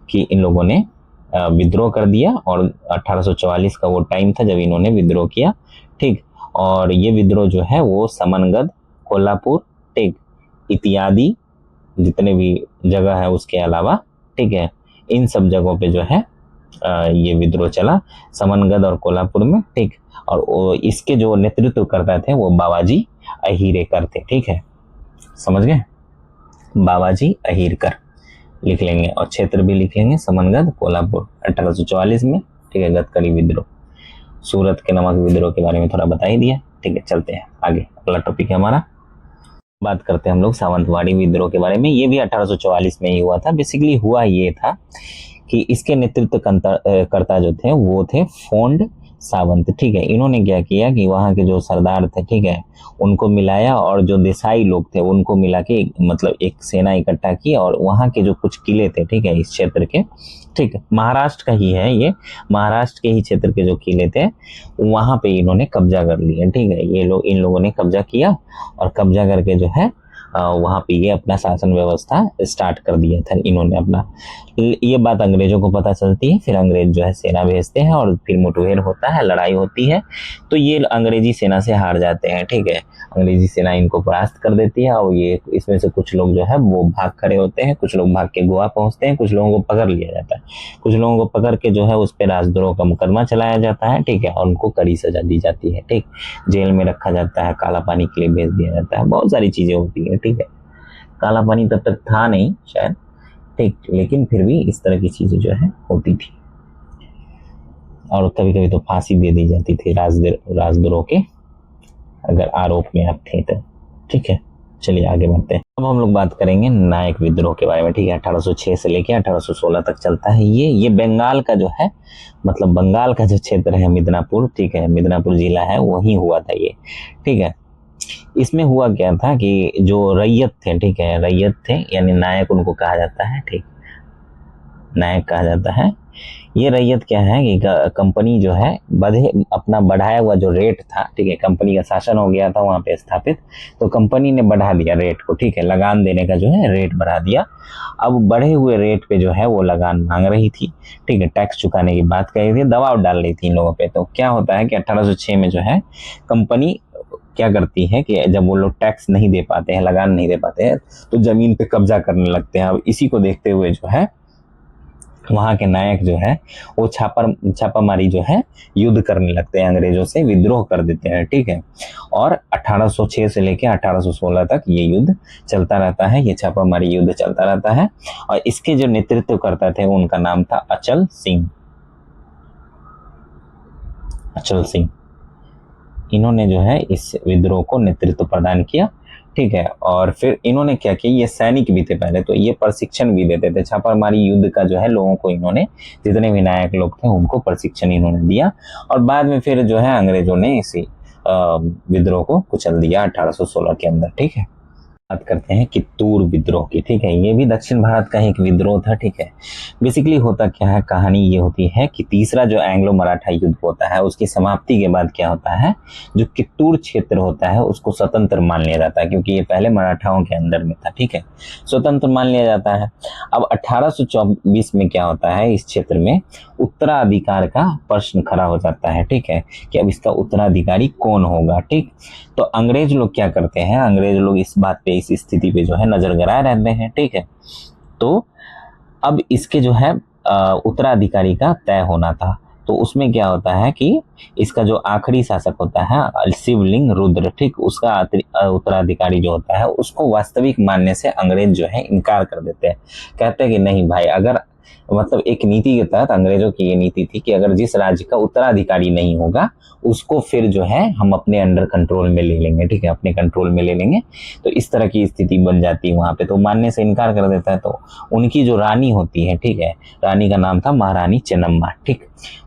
कि इन लोगों ने विद्रोह कर दिया, और 1844 का वो टाइम था जब इन्होंने विद्रोह किया, ठीक। और ये विद्रोह जो है वो समनगढ़, कोल्हापुर, ठीक, इत्यादि जितने भी जगह है उसके अलावा, ठीक है, इन सब जगहों पे जो है ये विद्रोह चला, समनगढ़ और कोल्हापुर में, ठीक। और इसके जो नेतृत्व करता थे वो बाबाजी अहिरेकर थे, ठीक है, समझ गए, बाबाजी अहिरकर लिख लेंगे, और क्षेत्र भी लिख लेंगे, समनगढ़, कोल्हापुर, 1844 में, ठीक है। गडकरी विद्रोह, सूरत के नमक विद्रोह के बारे में थोड़ा बता ही दिया, ठीक है। चलते हैं आगे, अगला टॉपिक है हमारा, बात करते हैं हम लोग सावंतवाड़ी विद्रोह के बारे में। ये भी 1844 में ही हुआ था। बेसिकली हुआ ये था कि इसके नेतृत्व कर्ता जो थे वो थे फोंड सावंत, ठीक है। इन्होंने क्या किया कि वहाँ के जो सरदार थे, ठीक है, उनको मिलाया, और जो देसाई लोग थे उनको मिला के मतलब एक सेना इकट्ठा की, और वहाँ के जो कुछ किले थे, ठीक है, इस क्षेत्र के, ठीक है, महाराष्ट्र का ही है ये, महाराष्ट्र के ही क्षेत्र के जो किले थे वहाँ पे इन्होंने कब्जा कर लिया, ठीक है। ये लोग, इन लोगों ने कब्जा किया, और कब्जा करके जो है वहाँ पे ये अपना शासन व्यवस्था स्टार्ट कर दिया था इन्होंने अपना। ये बात अंग्रेजों को पता चलती है, फिर अंग्रेज जो है सेना भेजते हैं, और फिर मुठभेड़ होता है, लड़ाई होती है, तो ये अंग्रेजी सेना से हार जाते हैं, ठीक है। अंग्रेजी सेना इनको परास्त कर देती है, और ये इसमें से कुछ लोग जो है वो भाग खड़े होते हैं, कुछ लोग भाग के गोवा पहुंचते हैं, कुछ लोगों को पकड़ लिया जाता है, कुछ लोगों को पकड़ के जो है उस पर राजद्रोह का मुकदमा चलाया जाता है, ठीक है, और उनको कड़ी सजा दी जाती है, ठीक, जेल में रखा जाता है, काला पानी के लिए भेज दिया जाता है, बहुत सारी चीजें होती है, ठीक है। काला पानी तब तक था नहीं शायद, ठीक, लेकिन फिर भी इस तरह की चीजें जो है होती थी, और कभी कभी तो फांसी दे दी जाती थी राजद्रोह के, अगर आरोप में आप थे तो, ठीक है। चलिए आगे बढ़ते हैं। अब हम लोग बात करेंगे नायक विद्रोह के बारे में, ठीक है। 1806 से लेके 1816 तक चलता है ये बंगाल का जो है, मतलब बंगाल का जो क्षेत्र है मिदनापुर, ठीक है, मिदनापुर जिला है, वहीं हुआ था ये, ठीक है। इसमें हुआ क्या था कि जो रैयत थे, ठीक है, रैयत थे यानी नायक उनको कहा जाता है, ठीक, नायक कहा जाता है। ये रैयत क्या है कि कंपनी जो है अपना बढ़ाया हुआ जो रेट था, ठीक है, कंपनी का शासन हो गया था वहाँ पे स्थापित, तो कंपनी ने बढ़ा दिया रेट को, ठीक है, लगान देने का जो है रेट बढ़ा दिया। अब बढ़े हुए रेट पे जो है वो लगान मांग रही थी, ठीक है, टैक्स चुकाने की बात कर रही थी, दबाव डाल रही थी इन लोगों पे। तो क्या होता है कि 1806 में जो है कंपनी क्या करती है कि जब वो लोग टैक्स नहीं दे पाते हैं, लगान नहीं दे पाते हैं, तो जमीन पे कब्जा करने लगते हैं। अब इसी को देखते हुए जो है वहाँ के नायक जो है वो छापामारी जो है युद्ध करने लगते हैं, अंग्रेजों से विद्रोह कर देते हैं, ठीक है। और 1806 से लेकर 1816 तक ये युद्ध चलता रहता है, ये छापामारी युद्ध चलता रहता है। और इसके जो नेतृत्व करता थे उनका नाम था अचल सिंह, अचल सिंह। इन्होंने जो है इस विद्रोह को नेतृत्व प्रदान किया, ठीक है। और फिर इन्होंने क्या किया, ये सैनिक भी थे पहले, तो ये प्रशिक्षण भी देते थे छापामारी युद्ध का जो है लोगों को, इन्होंने जितने भी नायक लोग थे उनको प्रशिक्षण इन्होंने दिया। और बाद में फिर जो है अंग्रेजों ने इसी विद्रोह को कुचल दिया 1816 के अंदर, ठीक है। बात करते हैं कित्तूर विद्रोह की। ठीक है, ये भी दक्षिण भारत का एक विद्रोह था। ठीक है, बेसिकली होता क्या है, कहानी ये होती है कि तीसरा जो एंग्लो मराठा युद्ध होता है उसकी समाप्ति के बाद क्या होता है, जो कित्तूर क्षेत्र होता है उसको स्वतंत्र मान लिया जाता है, क्योंकि ये पहले मराठाओं के अंदर में था। ठीक है, स्वतंत्र मान लिया जाता है। अब 1824 में क्या होता है, इस क्षेत्र में उत्तराधिकार का प्रश्न खड़ा हो जाता है। ठीक है, कि अब इसका उत्तराधिकारी कौन होगा। ठीक, तो अंग्रेज लोग क्या करते हैं, अंग्रेज लोग इस बात पे, इस स्थिति पे जो है नजर गड़ाए रहते हैं। ठीक है, तो अब इसके जो है उत्तराधिकारी का तय होना था। तो उसमें क्या होता है कि इसका जो आखिरी शासक होता है शिवलिंग रुद्र, ठीक, उसका उत्तराधिकारी जो होता है उसको वास्तविक मानने से अंग्रेज जो है इनकार कर देते हैं। कहते हैं कि नहीं भाई, अगर मतलब एक नीति के तहत अंग्रेजों की ये नीति थी कि अगर जिस राज्य का उत्तराधिकारी नहीं होगा उसको फिर जो है हम अपने अंडर कंट्रोल में ले लेंगे। ठीक है, अपने कंट्रोल में ले लेंगे। तो इस तरह की स्थिति बन जाती है वहां पे, तो मानने से इनकार कर देता है। तो उनकी जो रानी होती है, ठीक है, रानी का नाम था महारानी चेन्नम्मा। ठीक,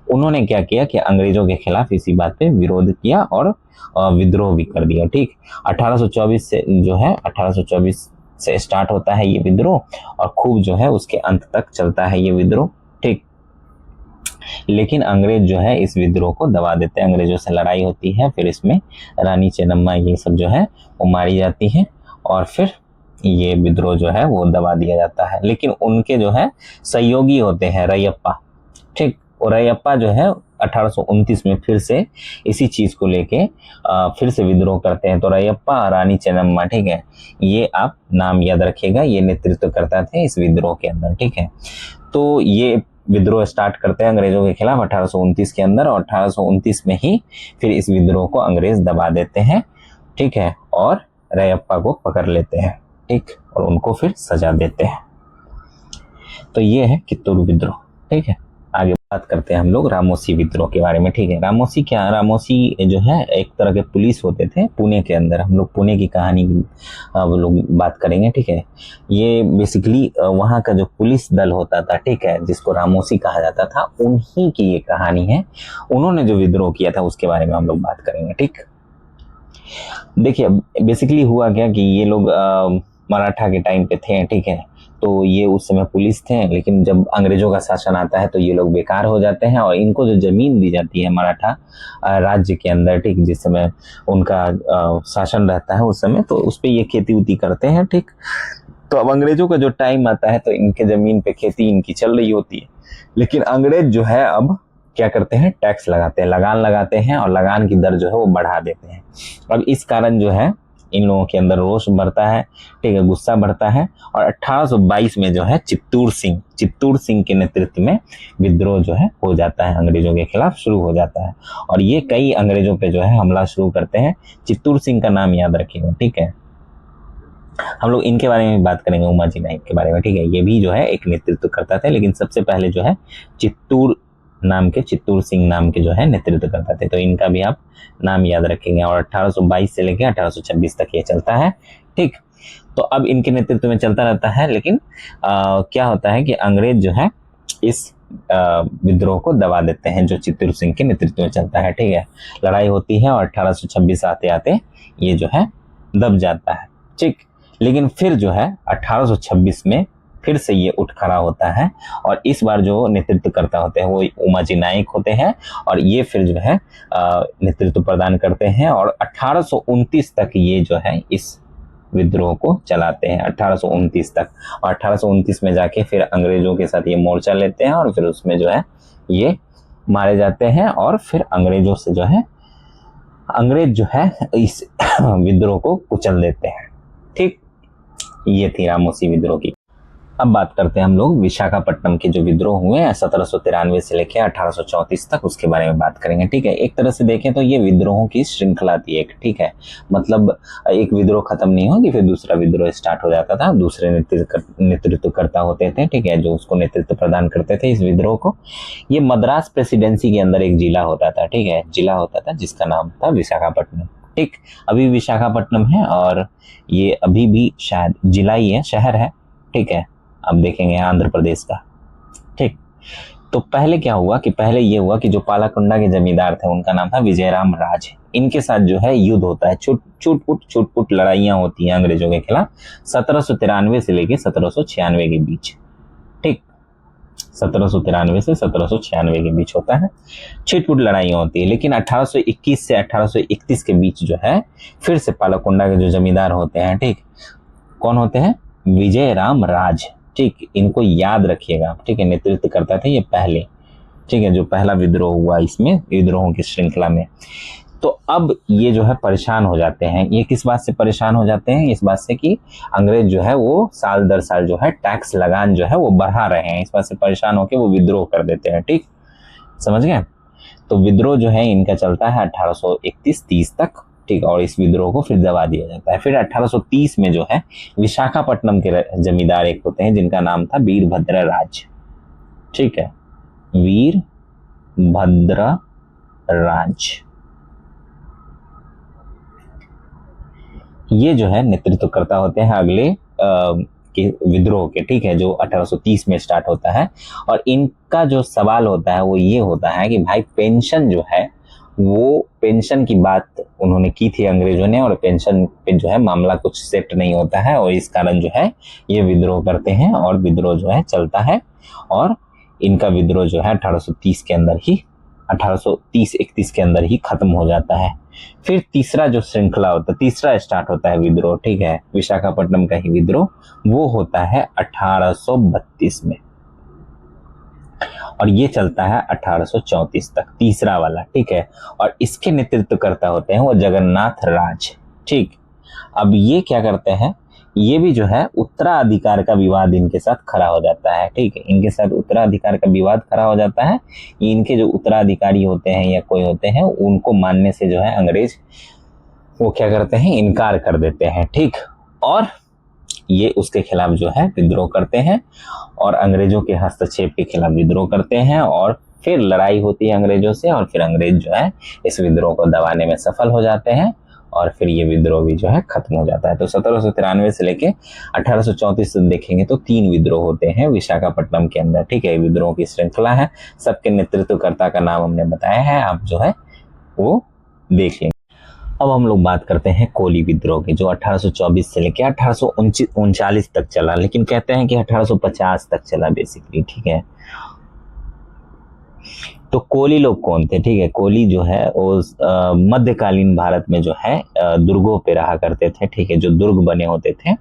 उन्होंने क्या किया कि अंग्रेजों के खिलाफ इसी बात पे विरोध किया और विद्रोह भी कर दिया। ठीक, 1824 से जो है 1824 से स्टार्ट होता है ये विद्रोह और खूब जो है उसके अंत तक चलता है ये विद्रोह। ठीक, लेकिन अंग्रेज जो है इस विद्रोह को दबा देते हैं, अंग्रेजों से लड़ाई होती है, फिर इसमें रानी चेन्नम्मा ये सब जो है वो मारी जाती है और फिर ये विद्रोह जो है वो दबा दिया जाता है। लेकिन उनके जो है सहयोगी होते हैं रैयप्पा। ठीक, और रैयप्पा जो है 1829 में फिर से इसी चीज को लेके फिर से विद्रोह करते हैं। तो रैयप्पा और रानी चेन्नम्मा, ठीक है, ये आप नाम याद रखिएगा, ये नेतृत्व करता थे इस विद्रोह के अंदर। ठीक है, तो ये विद्रोह स्टार्ट करते हैं अंग्रेजों के खिलाफ 1829 के अंदर और 1829 में ही फिर इस विद्रोह को अंग्रेज दबा देते हैं। ठीक है, और रैयप्पा को पकड़ लेते हैं। ठीक, और उनको फिर सजा देते हैं। तो ये है कित्तूर विद्रोह। ठीक है, आगे बात करते हैं हम लोग रामोसी विद्रोह के बारे में। ठीक है, रामोसी क्या, रामोसी जो है एक तरह के पुलिस होते थे पुणे के अंदर। हम लोग पुणे की कहानी लोग बात करेंगे। ठीक है, ये बेसिकली वहाँ का जो पुलिस दल होता था, ठीक है, जिसको रामोसी कहा जाता था, उन्हीं की ये कहानी है। उन्होंने जो विद्रोह किया था उसके बारे में हम लोग बात करेंगे। ठीक, देखिए बेसिकली हुआ क्या कि ये लोग मराठा के टाइम पे थे। ठीक है, तो ये उस समय पुलिस थे, लेकिन जब अंग्रेजों का शासन आता है तो ये लोग बेकार हो जाते हैं और इनको जो जमीन दी जाती है मराठा राज्य के अंदर, ठीक, जिस समय उनका शासन रहता है उस समय, तो उस पर ये खेती उती करते हैं। ठीक, तो अब अंग्रेजों का जो टाइम आता है तो इनके जमीन पे खेती इनकी चल रही होती है, लेकिन अंग्रेज जो है अब क्या करते हैं, टैक्स लगाते हैं, लगान लगाते हैं और लगान की दर जो है वो बढ़ा देते हैं। अब इस कारण जो है इन लोगों के अंदर रोष बढ़ता है। ठीक है, गुस्सा बढ़ता है और 1822 में जो है चित्तूर सिंह के नेतृत्व में विद्रोह जो है हो जाता है, अंग्रेजों के खिलाफ शुरू हो जाता है और ये कई अंग्रेजों पे जो है हमला शुरू करते हैं। चित्तूर सिंह का नाम याद रखिएगा। ठीक है, हम लोग इनके बारे में बात करेंगे, उमाजी नाइक के बारे में। ठीक है, ये भी जो है एक नेतृत्व करता था, लेकिन सबसे पहले जो है चित्तूर सिंह नाम के जो है नेतृत्व करता थे। तो इनका भी आप नाम याद रखेंगे और 1822 से लेकर 1826 तक ये चलता है। ठीक, तो अब इनके नेतृत्व में चलता रहता है, लेकिन क्या होता है कि अंग्रेज जो है इस विद्रोह को दबा देते हैं जो चित्तूर सिंह के नेतृत्व में चलता है। ठीक है, लड़ाई होती है और 1826 आते आते ये जो है दब जाता है। ठीक, लेकिन फिर जो है 1826 में फिर से ये उठ खड़ा होता है और इस बार जो नेतृत्व करता होते हैं वो उमाजी नाइक होते हैं और ये फिर जो है नेतृत्व प्रदान करते हैं और 1829 तक ये जो है इस विद्रोह को चलाते हैं, 1829 तक। और 1829 में जाके फिर अंग्रेजों के साथ ये मोर्चा लेते हैं और फिर उसमें जो है ये मारे जाते हैं और फिर अंग्रेजों से जो है अंग्रेज जो है इस विद्रोह को कुचल देते हैं। ठीक, ये थी रामोसी विद्रोह की। अब बात करते हैं हम लोग विशाखापट्टनम के जो विद्रोह हुए हैं 1793 से लेकर 1834 तक, उसके बारे में बात करेंगे। ठीक है, एक तरह से देखें तो ये विद्रोहों की श्रृंखला थी एक। ठीक है, मतलब एक विद्रोह खत्म नहीं होगी फिर दूसरा विद्रोह स्टार्ट हो जाता था, दूसरे नेतृत्वकर्ता होते थे, ठीक है, जो उसको नेतृत्व प्रदान करते थे इस विद्रोह को। ये मद्रास प्रेसिडेंसी के अंदर एक जिला होता था। ठीक है, जिला होता था जिसका नाम था विशाखापट्टनम। ठीक, अभी विशाखापट्टनम है और ये अभी भी शायद जिला ही है, शहर है। ठीक है, अब देखेंगे आंध्र प्रदेश का। ठीक, तो पहले क्या हुआ कि पहले ये हुआ कि जो पालाकुंडा के जमींदार थे उनका नाम था विजयराम राज, इनके साथ जो है युद्ध होता है, छुटपुट लड़ाइयां होती हैं अंग्रेजों के खिलाफ 1793 से लेके 1796 के बीच। ठीक, 1793 से 1796 के बीच होता है, छिटपुट लड़ाइयां होती है। लेकिन 1821 से 1831 के बीच जो है फिर से पालाकुंडा के जो जमींदार होते हैं, ठीक, कौन होते हैं? विजय राम राज। ठीक, इनको याद रखिएगा। ठीक है, नेतृत्व करता था ये पहले, ठीक है, जो पहला विद्रोह हुआ इसमें विद्रोहों की श्रृंखला में। तो अब ये जो है परेशान हो जाते हैं। ये किस बात से परेशान हो जाते हैं? इस बात से कि अंग्रेज जो है वो साल दर साल जो है टैक्स लगान जो है वो बढ़ा रहे हैं। इस बात से परेशान होकर वो विद्रोह कर देते हैं। ठीक, समझ गए? तो विद्रोह जो है इनका चलता है 1831-30 तक। ठीक, और इस विद्रोह को फिर दबा दिया जाता है। फिर 1830 में जो है विशाखापट्टनम के जमींदार एक होते हैं जिनका नाम था वीरभद्र राज। ठीक है, वीरभद्र राज, ये जो है नेतृत्व करता होते हैं अगले के विद्रोह के। ठीक है, जो 1830 में स्टार्ट होता है। और इनका जो सवाल होता है वो ये होता है कि भाई पेंशन जो है, वो पेंशन की बात उन्होंने की थी अंग्रेजों ने, और पेंशन पे जो है मामला कुछ सेट नहीं होता है, और इस कारण जो है ये विद्रोह करते हैं और विद्रोह जो है चलता है। और इनका विद्रोह जो है 1830 के अंदर ही 1830-31 के अंदर ही खत्म हो जाता है। फिर तीसरा जो श्रृंखला होता है, तीसरा स्टार्ट होता है विद्रोह, ठीक है, विशाखापट्टनम का ही विद्रोह, वो होता है 1832 में, और ये चलता है 1834 तक, तीसरा वाला। ठीक है, और इसके नेतृत्व करता होते हैं वो जगन्नाथ राज। ठीक, अब ये क्या करते हैं, ये भी जो है उत्तराधिकार का विवाद इनके साथ खड़ा हो जाता है। ठीक है, इनके साथ उत्तराधिकार का विवाद खड़ा हो जाता है। इनके जो उत्तराधिकारी होते हैं या कोई होते हैं, उनको मानने से जो है अंग्रेज वो क्या करते हैं, इनकार कर देते हैं। ठीक, और ये उसके खिलाफ जो है विद्रोह करते हैं और अंग्रेजों के हस्तक्षेप के खिलाफ विद्रोह करते हैं, और फिर लड़ाई होती है अंग्रेजों से, और फिर अंग्रेज जो है इस विद्रोह को दबाने में सफल हो जाते हैं, और फिर ये विद्रोह भी जो है खत्म हो जाता है। तो 1793 से लेके 1834 तक देखेंगे तो 3 विद्रोह होते हैं विशाखापट्टनम के अंदर। ठीक है, विद्रोह की श्रृंखला है, सबके नेतृत्वकर्ता का नाम हमने बताया है, आप जो है वो देख लेंगे। अब हम लोग बात करते हैं कोली विद्रोह की, जो 1824 से लेकर 1839 तक चला, लेकिन कहते हैं कि 1850 तक चला बेसिकली। ठीक है, तो कोली लोग कौन थे? ठीक है, कोली जो है वो मध्यकालीन भारत में जो है दुर्गों पे रहा करते थे। ठीक है, जो दुर्ग बने होते थे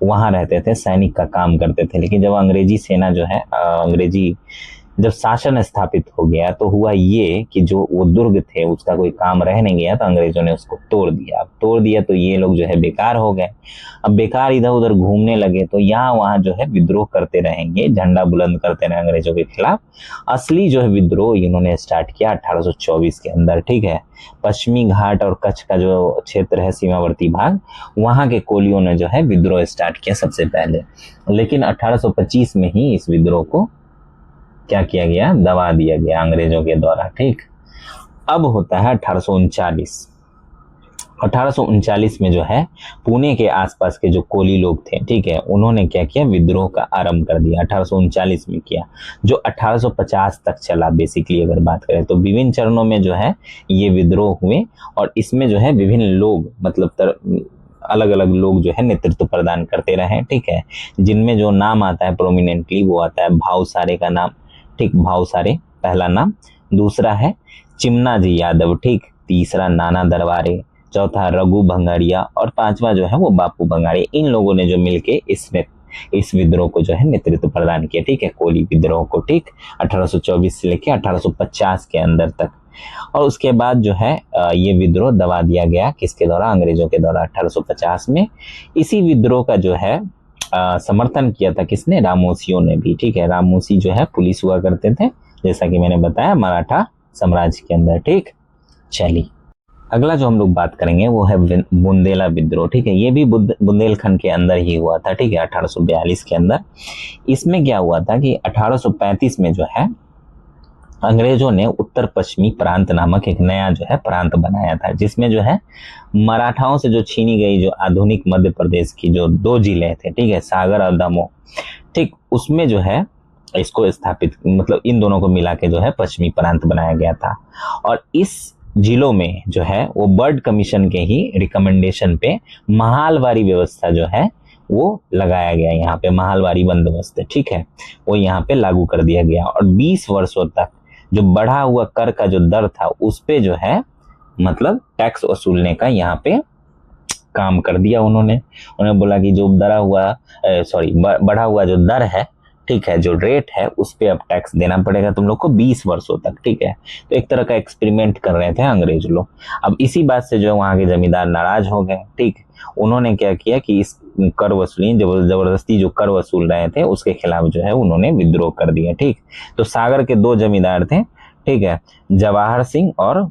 वहां रहते थे, सैनिक का काम करते थे। लेकिन जब अंग्रेजी सेना जो है अंग्रेजी जब शासन स्थापित हो गया तो हुआ ये कि जो वो दुर्ग थे उसका कोई काम रह नहीं गया, तो अंग्रेजों ने उसको तोड़ दिया। अब तोड़ दिया तो ये लोग जो है बेकार हो गए। अब बेकार इधर उधर घूमने लगे तो यहाँ वहाँ जो है विद्रोह करते रहेंगे, झंडा बुलंद करते रहे अंग्रेजों के खिलाफ। असली जो है विद्रोह इन्होंने स्टार्ट किया 1824 के अंदर। ठीक है, पश्चिमी घाट और कच्छ का जो क्षेत्र है, सीमावर्ती भाग, वहाँ के कोलियों ने जो है विद्रोह स्टार्ट किया सबसे पहले। लेकिन 1825 में ही इस विद्रोह को क्या किया गया, दबा दिया गया अंग्रेजों के द्वारा। ठीक, अब होता है 1839। 1839 में जो है पुणे के आसपास के जो कोली लोग थे, ठीक है, उन्होंने क्या किया, विद्रोह का आरंभ कर दिया। 1839 में किया, जो 1850 तक चला बेसिकली अगर बात करें तो। विभिन्न चरणों में जो है ये विद्रोह हुए, और इसमें जो है विभिन्न लोग, मतलब अलग अलग लोग जो है नेतृत्व प्रदान करते रहे। ठीक है, जिनमें जो नाम आता है प्रोमिनेंटली वो आता है भावसारे का नाम। ठीक, भावसारे पहला नाम, दूसरा है चिमनाजी यादव। ठीक, तीसरा नाना दरबारे, चौथा रघु भंगारिया, और पांचवा जो है वो बापू भंगारी। इन लोगों ने जो मिलके इस विद्रोह को जो है नेतृत्व प्रदान किया। ठीक है, कोली विद्रोह को। ठीक, 1824 से लेकर 1850 के अंदर तक। और उसके बाद जो है ये विद्रोह दबा दिया गया, किसके द्वारा, अंग्रेजों के द्वारा 1850 में। इसी विद्रोह का जो है समर्थन किया था किसने, रामोसियों ने भी। ठीक है, रामोसी जो है पुलिस हुआ करते थे, जैसा कि मैंने बताया मराठा साम्राज्य के अंदर। ठीक, चलिए अगला जो हम लोग बात करेंगे वो है बुंदेला विद्रोह। ठीक है, ये भी बुंदेलखंड के अंदर ही हुआ था। ठीक है, 1842 के अंदर। इसमें क्या हुआ था कि 1835 में जो है अंग्रेजों ने उत्तर पश्चिमी प्रांत नामक एक नया जो है प्रांत बनाया था, जिसमें जो है मराठाओं से जो छीनी गई जो आधुनिक मध्य प्रदेश की जो 2 जिले थे, ठीक है, सागर और दमोह, ठीक, उसमें जो है इसको स्थापित, मतलब इन दोनों को मिला के जो है पश्चिमी प्रांत बनाया गया था। और इस जिलों में जो है वो बर्ड कमीशन के ही रिकमेंडेशन पे महालवारी व्यवस्था जो है वो लगाया गया। यहाँ पे महालवारी बंदोबस्त, ठीक है, वो यहाँ पे लागू कर दिया गया। और 20 वर्षों तक जो बढ़ा हुआ कर का जो दर था उस पे जो है मतलब टैक्स वसूलने का यहाँ पे काम कर दिया उन्होंने। उन्होंने बोला कि जो बढ़ा हुआ जो दर है, ठीक है, जो रेट है उस पे अब टैक्स देना पड़ेगा तुम लोग को 20 वर्षों तक, ठीक है। तो एक तरह का एक्सपेरिमेंट कर रहे थे अंग्रेज लोग। अब इसी बात से जो है वहाँ के जमींदार नाराज हो गए, ठीक। उन्होंने क्या किया कि इस कर वसूली जबरदस्ती जो कर वसूल रहे थे उसके खिलाफ जो है उन्होंने विद्रोह कर दिया, ठीक। तो सागर के 2 जमींदार थे, ठीक है, जवाहर सिंह और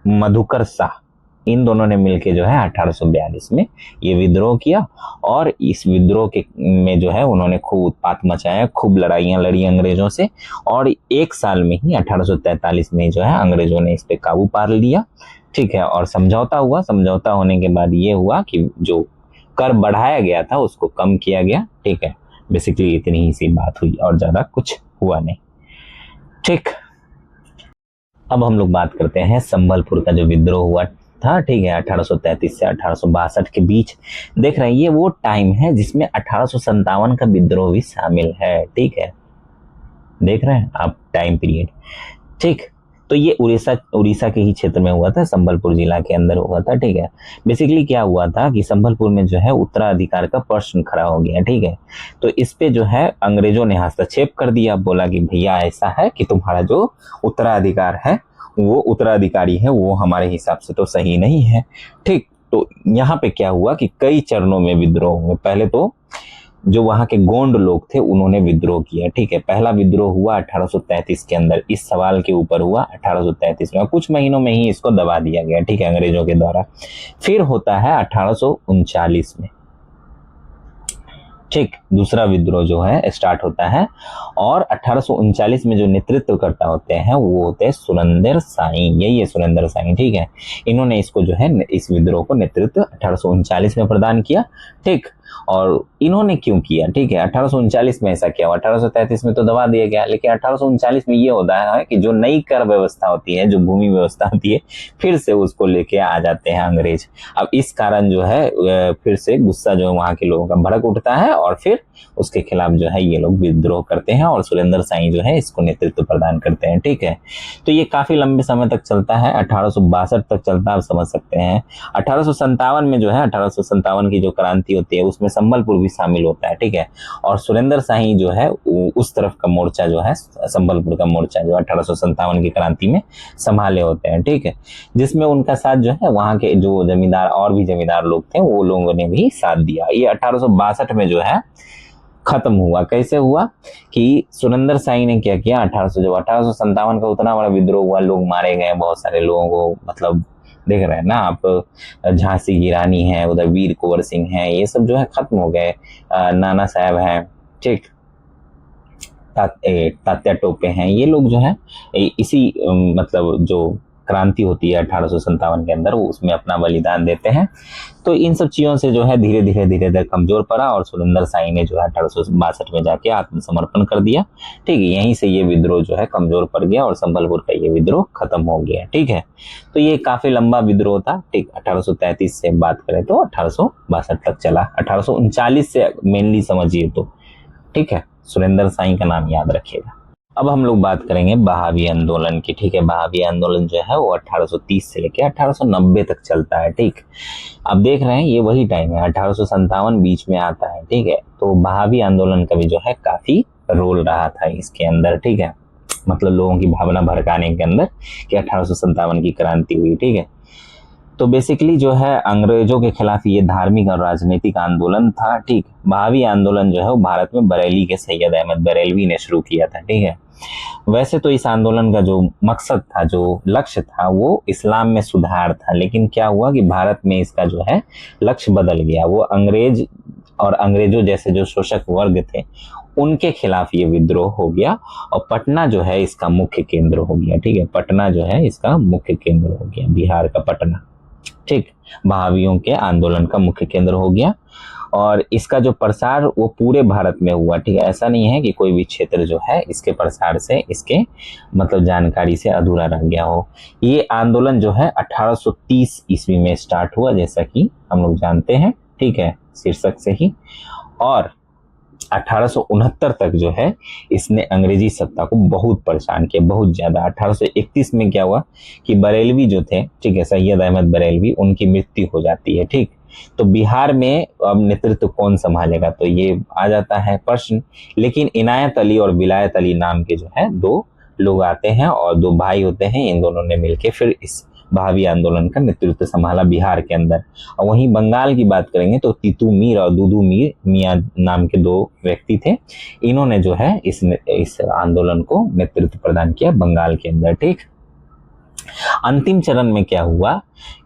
मधुकर शाह, इन दोनों ने मिलकर जो है 1842 में ये विद्रोह किया। और इस विद्रोह के में जो है उन्होंने खूब उत्पात मचाया, खूब लड़ाइयाँ लड़ी अंग्रेजों से। और 1 साल में ही 1843 में जो है अंग्रेजों ने इस पे काबू पा लिया, ठीक है। और समझौता हुआ। समझौता होने के बाद ये हुआ कि जो कर बढ़ाया गया था उसको कम किया गया, ठीक है। बेसिकली इतनी ही सी बात हुई और ज्यादा कुछ हुआ नहीं, ठीक। अब हम लोग बात करते हैं संबलपुर का जो विद्रोह हुआ था, ठीक है, 1833 से 1862 के बीच। देख रहे हैं ये वो टाइम है जिसमें 1857 का विद्रोह भी शामिल है, ठीक है, देख रहे हैं आप टाइम पीरियड, ठीक। तो ये उड़ीसा के ही क्षेत्र में हुआ था, संबलपुर जिला के अंदर हुआ था, ठीक है। बेसिकली क्या हुआ था कि संबलपुर में जो है उत्तराधिकार का प्रश्न खड़ा हो गया, ठीक है। तो इस पे जो है अंग्रेजों ने हस्तक्षेप कर दिया, बोला कि भैया ऐसा है कि तुम्हारा जो उत्तराधिकार है वो उत्तराधिकारी है वो हमारे हिसाब से तो सही नहीं है, ठीक। तो यहाँ पे क्या हुआ कि कई चरणों में विद्रोह हुए। पहले तो जो वहां के गोंड लोग थे उन्होंने विद्रोह किया, ठीक है। पहला विद्रोह हुआ 1833 के अंदर, इस सवाल के ऊपर हुआ 1833 में, कुछ महीनों में ही इसको दबा दिया गया, ठीक है, अंग्रेजों के द्वारा। फिर होता है 1839 में, ठीक, दूसरा विद्रोह जो है स्टार्ट होता है। और 1839 में जो नेतृत्वकर्ता होते हैं वो होते हैं सुरेंद्र साई, यही है सुरेंद्र साई, ठीक है। इन्होंने इसको जो है इस विद्रोह को नेतृत्व 1839 में प्रदान किया, ठीक। और इन्होंने क्यों किया, ठीक है, 1839 में ऐसा क्या हुआ, 1833 में तो दबा दिया गया, लेकिन 1839 में ये होता है कि जो नई कर व्यवस्था होती है, जो भूमि व्यवस्था होती है, फिर से उसको लेके आ जाते हैं अंग्रेज। अब इस कारण जो है फिर से गुस्सा जो है वहां के लोगों का भड़क उठता है और फिर उसके खिलाफ जो है ये लोग विद्रोह करते हैं और सुरेंद्र साई जो है इसको नेतृत्व प्रदान करते हैं, ठीक है। तो ये काफी लंबे समय तक चलता है, 1862 तक चलता है, आप समझ सकते हैं। 1857 में जो है 1857 की जो क्रांति होती है उसमें संबलपुर भी शामिल होता है, ठीक है। और सुरेंद्र साई जो है उस तरफ का मोर्चा जो है, संबलपुर का मोर्चा जो 1857 की क्रांति में संभाले होते हैं, ठीक है। जिसमें उनका साथ जो है वहां के जो जमींदार और भी जमींदार लोग थे वो लोगों ने भी साथ दिया। ये 1862 में जो है खत्म हुआ। कैसे हुआ कि सुरेंद्र साई ने क्या किया, 1857 का उतना बड़ा विद्रोह हुआ, लोग मारे गए, बहुत सारे लोगों को, मतलब देख रहे हैं ना आप, झांसी की रानी है, उधर वीर कुंवर सिंह है, ये सब जो है खत्म हो गए। नाना साहब हैं, ठीक, तात्या टोपे हैं, ये लोग जो है इसी मतलब जो क्रांति होती है 1857 के अंदर वो उसमें अपना बलिदान देते हैं। तो इन सब चीजों से जो है धीरे धीरे कमजोर पड़ा और सुरेंद्र साई ने जो है 1862 में जाके आत्मसमर्पण कर दिया, ठीक है। यहीं से ये विद्रोह जो है कमजोर पड़ गया और संबलपुर का ये विद्रोह खत्म हो गया, ठीक है। तो ये काफी लंबा विद्रोह था, ठीक। 1833 से बात करें तो 1862 तक चला, 1839 से मेनली समझिए तो, ठीक है। सुरेंद्र साई का नाम याद रखिएगा। अब हम लोग बात करेंगे बहावी आंदोलन की, ठीक है। बहावी आंदोलन जो है वो 1830 से लेकर 1890 तक चलता है, ठीक। अब देख रहे हैं ये वही टाइम है, 1857 बीच में आता है, ठीक है। तो बहावी आंदोलन का भी जो है काफी रोल रहा था इसके अंदर, ठीक है, मतलब लोगों की भावना भड़काने के अंदर कि 1857 की क्रांति हुई, ठीक है। तो बेसिकली जो है अंग्रेजों के खिलाफ ये धार्मिक और राजनीतिक आंदोलन था, ठीक। बहावी आंदोलन जो है वो भारत में बरेली के सैयद अहमद बरेलवी ने शुरू किया था, ठीक है। वैसे तो इस आंदोलन का जो मकसद था, जो लक्ष्य था, वो इस्लाम में सुधार था, लेकिन क्या हुआ कि भारत में इसका जो है लक्ष्य बदल गया। वो अंग्रेज और अंग्रेजों जैसे जो शोषक वर्ग थे उनके खिलाफ ये विद्रोह हो गया और पटना जो है इसका मुख्य केंद्र हो गया, ठीक है। पटना जो है इसका मुख्य केंद्र हो गया, बिहार का पटना, ठीक, बहावियों के आंदोलन का मुख्य केंद्र हो गया। और इसका जो प्रसार वो पूरे भारत में हुआ, ठीक है। ऐसा नहीं है कि कोई भी क्षेत्र जो है इसके प्रसार से, इसके मतलब जानकारी से अधूरा रह गया हो। ये आंदोलन जो है 1830 ईस्वी में स्टार्ट हुआ, जैसा कि हम लोग जानते हैं, ठीक है, शीर्षक से ही। और 1869 तक जो है इसने अंग्रेजी सत्ता को बहुत परेशान किया, बहुत ज्यादा। 1831 में क्या हुआ कि बरेलवी जो थे, ठीक है, सैयद अहमद बरेलवी, उनकी मृत्यु हो जाती है, ठीक। तो बिहार में अब नेतृत्व कौन संभालेगा, तो ये आ जाता है प्रश्न। लेकिन इनायत अली और विलायत अली नाम के जो है दो लोग आते हैं और दो भाई होते हैं, इन दोनों ने मिलकर फिर इस भावी आंदोलन का नेतृत्व संभाला बिहार के अंदर। और वहीं बंगाल की बात करेंगे तो तीतू मीर और दुदू मीर मियाँ नाम के दो व्यक्ति थे, इन्होंने जो है इस आंदोलन को नेतृत्व प्रदान किया बंगाल के अंदर, ठीक। अंतिम चरण में क्या हुआ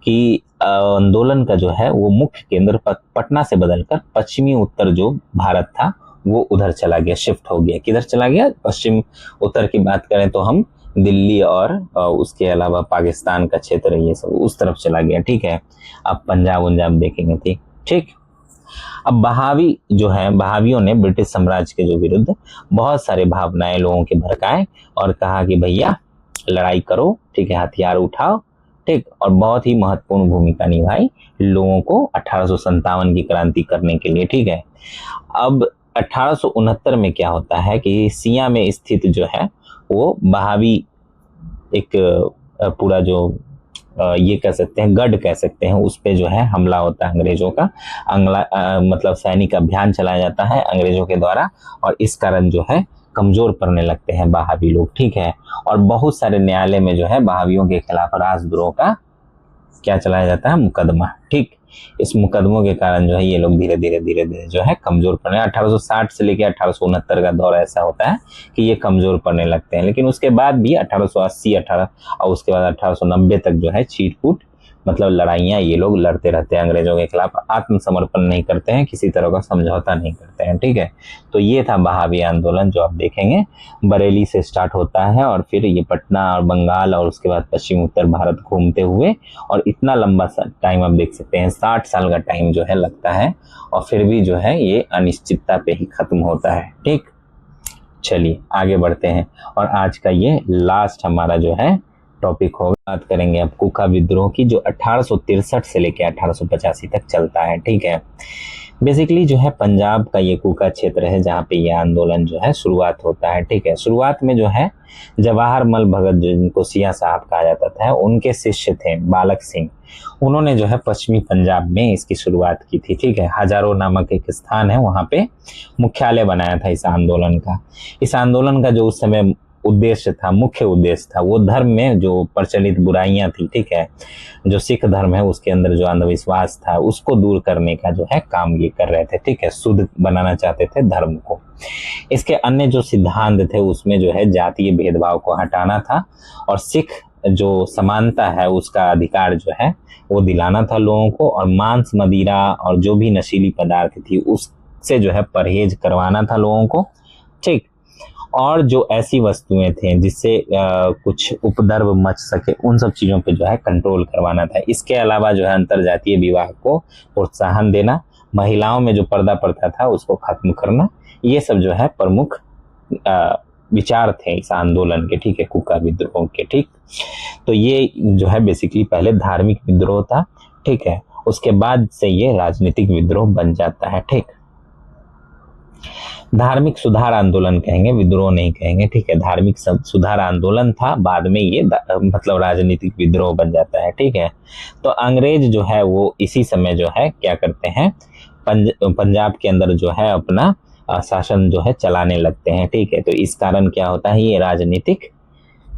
कि आंदोलन का जो है वो मुख्य केंद्र पटना से बदलकर पश्चिमी उत्तर जो भारत था वो उधर चला गया, शिफ्ट हो गया। किधर चला गया? पश्चिम उत्तर की बात करें तो हम दिल्ली और उसके अलावा पाकिस्तान का क्षेत्र, ये सब उस तरफ चला गया, ठीक है। अब पंजाब उंजाब देखेंगे, ठीक। अब बहावी जो है, बहावियों ने ब्रिटिश साम्राज्य के जो विरुद्ध बहुत सारे भावनाएं लोगों के भड़काए और कहा कि भैया लड़ाई करो, ठीक है, हथियार उठाओ, ठीक। और बहुत ही महत्वपूर्ण भूमिका निभाई लोगों को 1857 की क्रांति करने के लिए, ठीक है। अब 1869 में क्या होता है कि सिया में स्थित जो है वो बहावी एक पूरा जो ये कह सकते हैं गढ़ कह सकते हैं, उस पे जो है हमला होता है अंग्रेजों का। मतलब सैनिक अभियान चलाया जाता है अंग्रेजों के द्वारा और इस कारण जो है कमजोर पड़ने लगते हैं बहावी लोग, ठीक है। और बहुत सारे न्यायालय में जो है बहावियों के खिलाफ राजद्रोह का क्या चलाया जाता है? मुकदमा, ठीक। इस मुकदमों के कारण जो है ये लोग धीरे धीरे जो है कमजोर पड़ने, 1860 से लेकर 1869 का दौर ऐसा होता है कि ये कमजोर पड़ने लगते हैं। लेकिन उसके बाद भी 1880 और उसके बाद 1890 तक जो है छीट-फूट मतलब लड़ाइयाँ ये लोग लड़ते रहते हैं अंग्रेजों के खिलाफ, आत्मसमर्पण नहीं करते हैं, किसी तरह का समझौता नहीं करते हैं, ठीक है। तो ये था बहावी आंदोलन जो आप देखेंगे बरेली से स्टार्ट होता है और फिर ये पटना और बंगाल और उसके बाद पश्चिम उत्तर भारत घूमते हुए, और इतना लंबा टाइम आप देख सकते हैं, 60 साल का टाइम जो है लगता है और फिर भी जो है ये अनिश्चितता पे ही खत्म होता है, ठीक। चलिए आगे बढ़ते हैं और आज का ये लास्ट हमारा जो है टॉपिक होगा। बात करेंगे अब कुका विद्रोह की जो 1863 से लेकर 1885 तक चलता है, ठीक है। बेसिकली जो है पंजाब का ये कुका क्षेत्र है जहाँ पे ये आंदोलन जो है शुरुआत होता है, ठीक है। शुरुआत में जो है जवाहरमल भगत जिनको सिया साहब कहा जाता था, उनके शिष्य थे बालक सिंह, उन्होंने जो है पश्चिमी पंजाब में इसकी शुरुआत की थी, ठीक है। हजारों नामक एक स्थान है, वहाँ पे मुख्यालय बनाया था इस आंदोलन का। इस आंदोलन का जो उस समय उद्देश्य था, मुख्य उद्देश्य था, वो धर्म में जो प्रचलित बुराइयां थी, ठीक है, जो सिख धर्म है उसके अंदर जो अंधविश्वास था उसको दूर करने का जो है काम ये कर रहे थे, ठीक है। शुद्ध बनाना चाहते थे धर्म को। इसके अन्य जो सिद्धांत थे उसमें जो है जातीय भेदभाव को हटाना था और सिख जो समानता है उसका अधिकार जो है वो दिलाना था लोगों को, और मांस मदिरा और जो भी नशीली पदार्थ थी उससे जो है परहेज करवाना था लोगों को, ठीक। और जो ऐसी वस्तुएं थी जिससे कुछ उपद्रव मच सके उन सब चीज़ों पे जो है कंट्रोल करवाना था। इसके अलावा जो है अंतरजातीय विवाह को प्रोत्साहन देना, महिलाओं में जो पर्दा प्रथा था उसको खत्म करना, ये सब जो है प्रमुख विचार थे इस आंदोलन के, ठीक है, कुका विद्रोह के, ठीक। तो ये जो है बेसिकली पहले धार्मिक विद्रोह था, ठीक है, उसके बाद से ये राजनीतिक विद्रोह बन जाता है, ठीक। धार्मिक सुधार आंदोलन कहेंगे, विद्रोह नहीं कहेंगे, ठीक है। धार्मिक सुधार आंदोलन था, बाद में ये मतलब राजनीतिक विद्रोह बन जाता है, ठीक है। तो अंग्रेज जो है वो इसी समय जो है क्या करते हैं, पंजाब के अंदर जो है अपना शासन जो है चलाने लगते हैं, ठीक है। तो इस कारण क्या होता है, ये राजनीतिक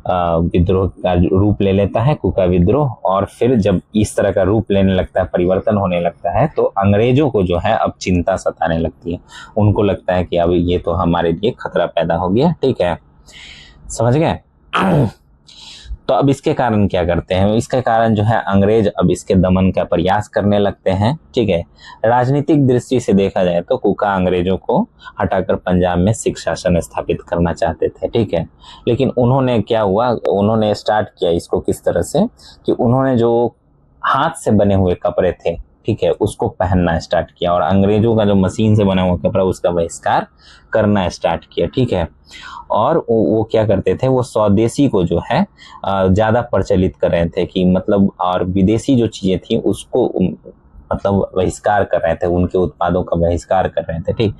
विद्रोह का रूप ले लेता है कुका विद्रोह। और फिर जब इस तरह का रूप लेने लगता है, परिवर्तन होने लगता है, तो अंग्रेजों को जो है अब चिंता सताने लगती है। उनको लगता है कि अब ये तो हमारे लिए खतरा पैदा हो गया, ठीक है, समझ गए। तो अब इसके कारण क्या करते हैं, इसके कारण जो है अंग्रेज अब इसके दमन का प्रयास करने लगते हैं, ठीक है। राजनीतिक दृष्टि से देखा जाए तो कुका अंग्रेजों को हटाकर पंजाब में सिख शासन स्थापित करना चाहते थे, ठीक है। लेकिन उन्होंने क्या हुआ, उन्होंने स्टार्ट किया इसको किस तरह से कि उन्होंने जो हाथ से बने हुए कपड़े थे, ठीक है, उसको पहनना स्टार्ट किया और अंग्रेजों का जो मशीन से बना हुआ कपड़ा उसका बहिष्कार करना स्टार्ट किया। ठीक है, और वो क्या करते थे, वो स्वदेशी को जो है ज़्यादा प्रचलित कर रहे थे कि मतलब, और विदेशी जो चीज़ें थी उसको मतलब बहिष्कार कर रहे थे, उनके उत्पादों का बहिष्कार कर रहे थे। ठीक,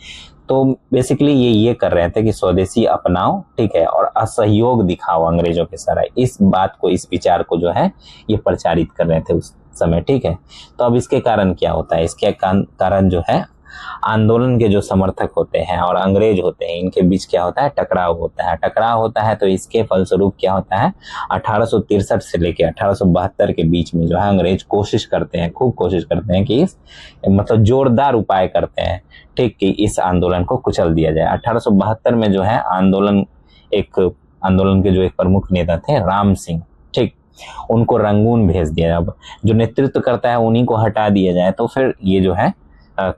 तो बेसिकली ये कर रहे थे कि स्वदेशी अपनाओ, ठीक है, और असहयोग दिखाओ अंग्रेजों के सारा, इस बात को, इस विचार को जो है ये प्रचारित कर रहे थे उस समय। ठीक है, तो अब इसके कारण क्या होता है, इसके कारण जो है आंदोलन के जो समर्थक होते हैं और अंग्रेज होते हैं, इनके बीच क्या होता है, टकराव होता है। टकराव होता है तो इसके फलस्वरूप क्या होता है, 1863 से लेके 1872 के बीच में जो है अंग्रेज कोशिश करते हैं, खूब कोशिश करते हैं कि इस मतलब जोरदार उपाय करते हैं, ठीक, कि इस आंदोलन को कुचल दिया जाए। 1872 में जो है आंदोलन के जो एक प्रमुख नेता थे राम सिंह, ठीक, उनको रंगून भेज दिया। अब जो नेतृत्व करता है उन्हीं को हटा दिया जाए तो फिर ये जो है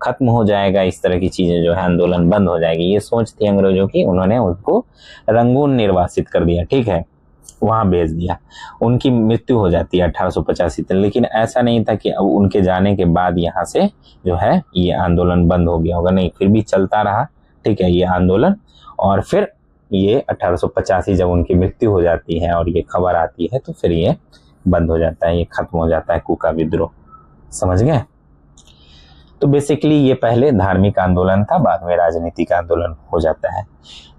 खत्म हो जाएगा, इस तरह की चीजें जो है, आंदोलन बंद हो जाएगी, ये सोच थी अंग्रेजों की। उन्होंने उसको रंगून निर्वासित कर दिया, ठीक है, वहां भेज दिया। उनकी मृत्यु हो जाती है 1885 तक, लेकिन ऐसा नहीं था कि अब उनके जाने के बाद यहाँ से जो है ये आंदोलन बंद हो गया होगा, नहीं, फिर भी चलता रहा, ठीक है, ये आंदोलन। और फिर ये 1885 जब उनकी मृत्यु हो जाती है और ये खबर आती है तो फिर ये बंद हो जाता है, ये खत्म हो जाता है कूका विद्रोह। समझ गए? तो बेसिकली ये पहले धार्मिक आंदोलन था, बाद में राजनीतिक आंदोलन हो जाता है।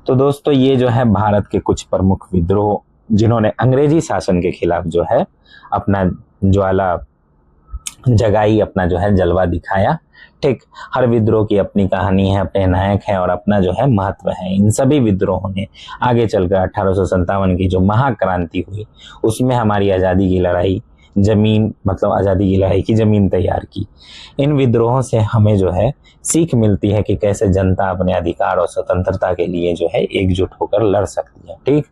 तो दोस्तों ये जो है भारत के कुछ प्रमुख विद्रोह जिन्होंने अंग्रेजी शासन के खिलाफ जो है अपना ज्वाला जगाई, अपना जो है जलवा दिखाया, ठीक। हर विद्रोह की अपनी कहानी है, अपने नायक है और अपना जो है महत्व है। इन सभी विद्रोहों ने आगे चलकर 1857 की जो महाक्रांति हुई उसमें हमारी आज़ादी की लड़ाई, जमीन मतलब आज़ादी की लड़ाई की जमीन तैयार की। इन विद्रोहों से हमें जो है सीख मिलती है कि कैसे जनता अपने अधिकार और स्वतंत्रता के लिए जो है एकजुट होकर लड़ सकती है, ठीक।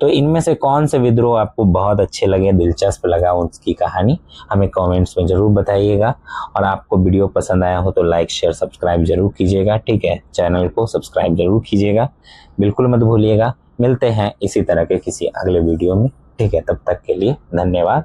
तो इनमें से कौन से विद्रोह आपको बहुत अच्छे लगे, दिलचस्प लगा उसकी कहानी हमें कमेंट्स में ज़रूर बताइएगा। और आपको वीडियो पसंद आया हो तो लाइक शेयर सब्सक्राइब जरूर कीजिएगा, ठीक है, चैनल को सब्सक्राइब जरूर कीजिएगा, बिल्कुल मत भूलिएगा। मिलते हैं इसी तरह के किसी अगले वीडियो में, ठीक है, तब तक के लिए धन्यवाद।